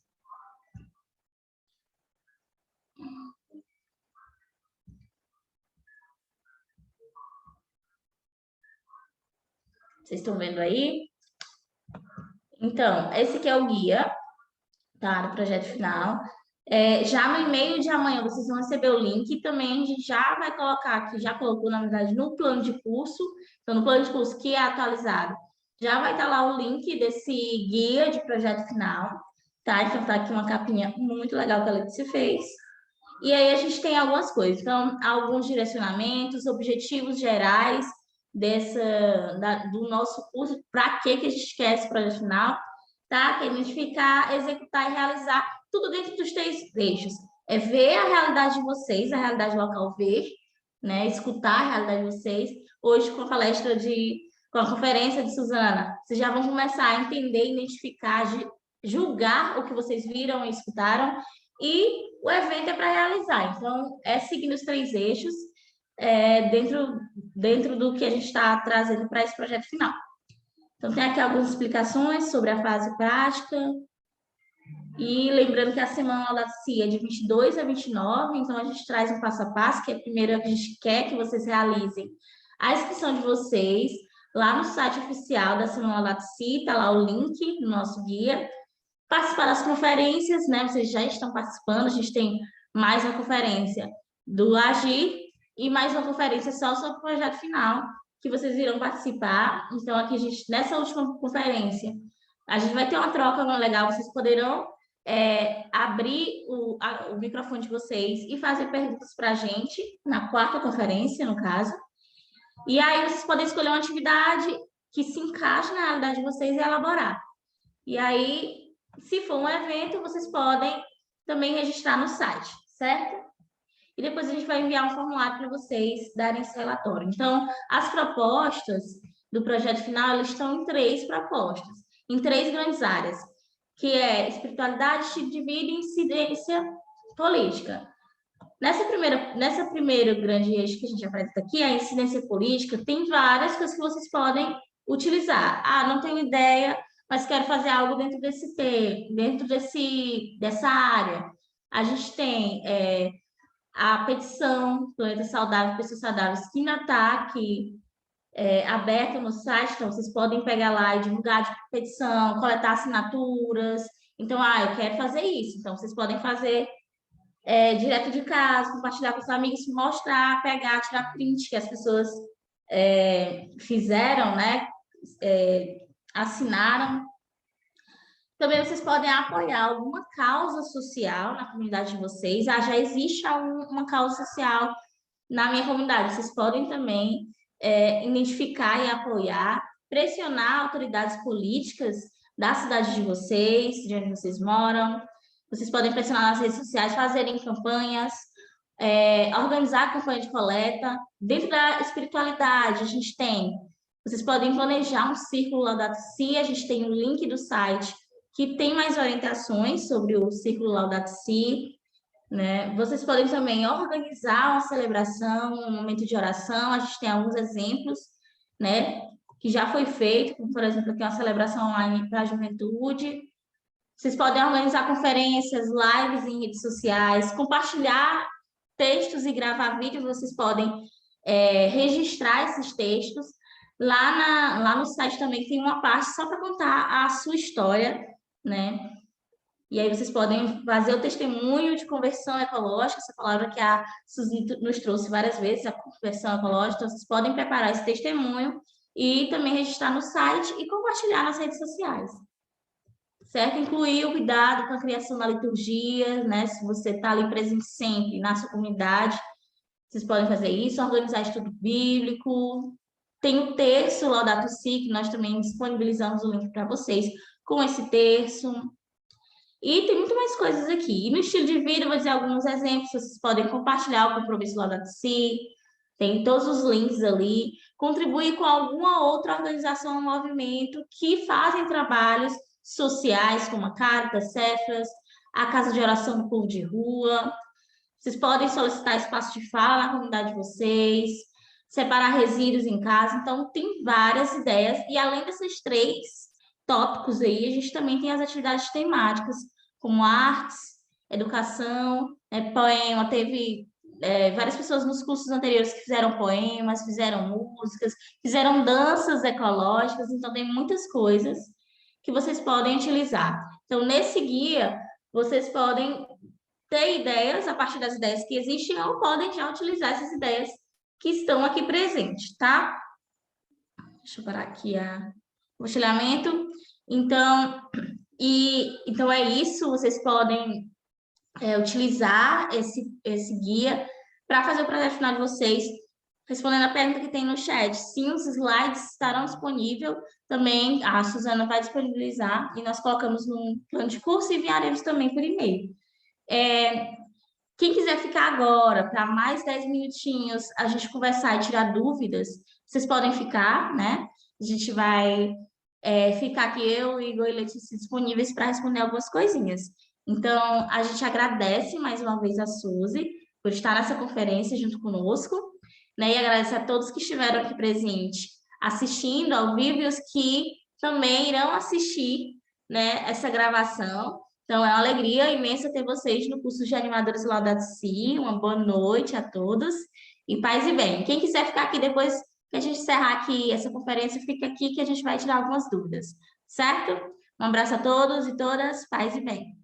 Vocês estão vendo aí? Então, esse aqui é o guia, tá? Do projeto final. Já no e-mail de amanhã vocês vão receber o link e também a gente já vai colocar aqui, já colocou, na verdade, no plano de curso. Então, no plano de curso que é atualizado, já vai estar lá o link desse guia de projeto final, tá? Então, tá aqui uma capinha muito legal que a Letícia fez. E aí a gente tem algumas coisas. Então, alguns direcionamentos, objetivos gerais do nosso curso, para que a gente quer esse projeto final, tá? Que é identificar, executar e realizar tudo dentro dos três eixos. É ver a realidade de vocês, a realidade local, ver, né? Escutar a realidade de vocês. Hoje, com a palestra com a conferência de Suzana, vocês já vão começar a entender, identificar, julgar o que vocês viram e escutaram, e o evento é para realizar. Então, é seguindo os três eixos, dentro do que a gente está trazendo para esse projeto final. Então, tem aqui algumas explicações sobre a fase prática. E lembrando que a semana da CIA é de 22 a 29, então a gente traz um passo a passo, que é primeiro a gente quer que vocês realizem a inscrição de vocês lá no site oficial da Semana Lato Si, está lá o link do nosso guia. Participar das conferências, né? Vocês já estão participando, a gente tem mais uma conferência do Agir e mais uma conferência só sobre o projeto final, que vocês irão participar. Então, aqui a gente, nessa última conferência, a gente vai ter uma troca legal, vocês poderão abrir o microfone de vocês e fazer perguntas para a gente, na quarta conferência, no caso. E aí vocês podem escolher uma atividade que se encaixe na realidade de vocês e elaborar. E aí, se for um evento, vocês podem também registrar no site, certo? E depois a gente vai enviar um formulário para vocês darem esse relatório. Então, as propostas do projeto final, elas estão em três propostas, em três grandes áreas. que é espiritualidade, estilo de vida e incidência política. Nessa primeira grande eixo que a gente apresenta aqui, a incidência política, tem várias coisas que vocês podem utilizar. Ah, não tenho ideia, mas quero fazer algo dentro dessa área. A gente tem a petição Planeta Saudável, Pessoas Saudáveis, que ainda está aqui aberta no site, então vocês podem pegar lá e divulgar de petição, coletar assinaturas. Então, eu quero fazer isso. Então, vocês podem fazer direto de casa, compartilhar com os amigos, mostrar, pegar, tirar print que as pessoas fizeram, né? Assinaram. Também vocês podem apoiar alguma causa social na comunidade de vocês. Já existe uma causa social na minha comunidade. Vocês podem também identificar e apoiar, pressionar autoridades políticas da cidade de vocês, de onde vocês moram. Vocês podem pressionar nas redes sociais, fazerem campanhas, organizar campanha de coleta. Dentro da espiritualidade, a gente vocês podem planejar um círculo Laudato Si, a gente tem um link do site que tem mais orientações sobre o círculo Laudato Si, né? Vocês podem também organizar uma celebração, um momento de oração. A gente tem alguns exemplos, né, que já foi feito, como, por exemplo, aqui uma celebração online para a juventude. Vocês podem organizar conferências, lives em redes sociais, compartilhar textos e gravar vídeos. Vocês podem registrar esses textos. Lá no site também tem uma parte só para contar a sua história, né? E aí vocês podem fazer o testemunho de conversão ecológica, essa palavra que a Suzy nos trouxe várias vezes, a conversão ecológica. Então, vocês podem preparar esse testemunho e também registrar no site e compartilhar nas redes sociais. Certo? Incluir o cuidado com a criação da liturgia, né? Se você está ali presente sempre na sua comunidade, vocês podem fazer isso, organizar estudo bíblico. Tem o terço Laudato Si, que nós também disponibilizamos o link para vocês com esse terço. E tem muito mais coisas aqui. E no estilo de vida, eu vou dizer alguns exemplos. Vocês podem compartilhar o compromisso Laudato Si, tem todos os links ali. Contribuir com alguma outra organização ou movimento que fazem trabalhos sociais, como a Caritas, Cefras, a Casa de Oração do Povo de Rua. Vocês podem solicitar espaço de fala na comunidade de vocês, separar resíduos em casa. Então, tem várias ideias. E além desses 3 tópicos aí, a gente também tem as atividades temáticas, como artes, educação, poema. Teve várias pessoas nos cursos anteriores que fizeram poemas, fizeram músicas, fizeram danças ecológicas. Então, tem muitas coisas que vocês podem utilizar. Então, nesse guia, vocês podem ter ideias a partir das ideias que existem ou podem já utilizar essas ideias que estão aqui presentes, tá? Deixa eu parar aqui o compartilhamento. Então é isso. Vocês podem utilizar esse guia para fazer o projeto final de vocês. Respondendo a pergunta que tem no chat, sim, os slides estarão disponíveis também. A Suzana vai disponibilizar e nós colocamos no plano de curso e enviaremos também por e-mail. Quem quiser ficar agora para mais 10 minutinhos, a gente conversar e tirar dúvidas, vocês podem ficar, né? A gente vai ficar aqui, eu, Igor e Letícia, disponíveis para responder algumas coisinhas. Então, a gente agradece mais uma vez a Suzy por estar nessa conferência junto conosco, né? E agradece a todos que estiveram aqui presentes, assistindo ao vivo e os que também irão assistir, né, essa gravação. Então, é uma alegria imensa ter vocês no curso de Animadores Laudato Si. Uma boa noite a todos e paz e bem. Quem quiser ficar aqui depois que a gente encerrar aqui essa conferência, fica aqui que a gente vai tirar algumas dúvidas, certo? Um abraço a todos e todas, paz e bem.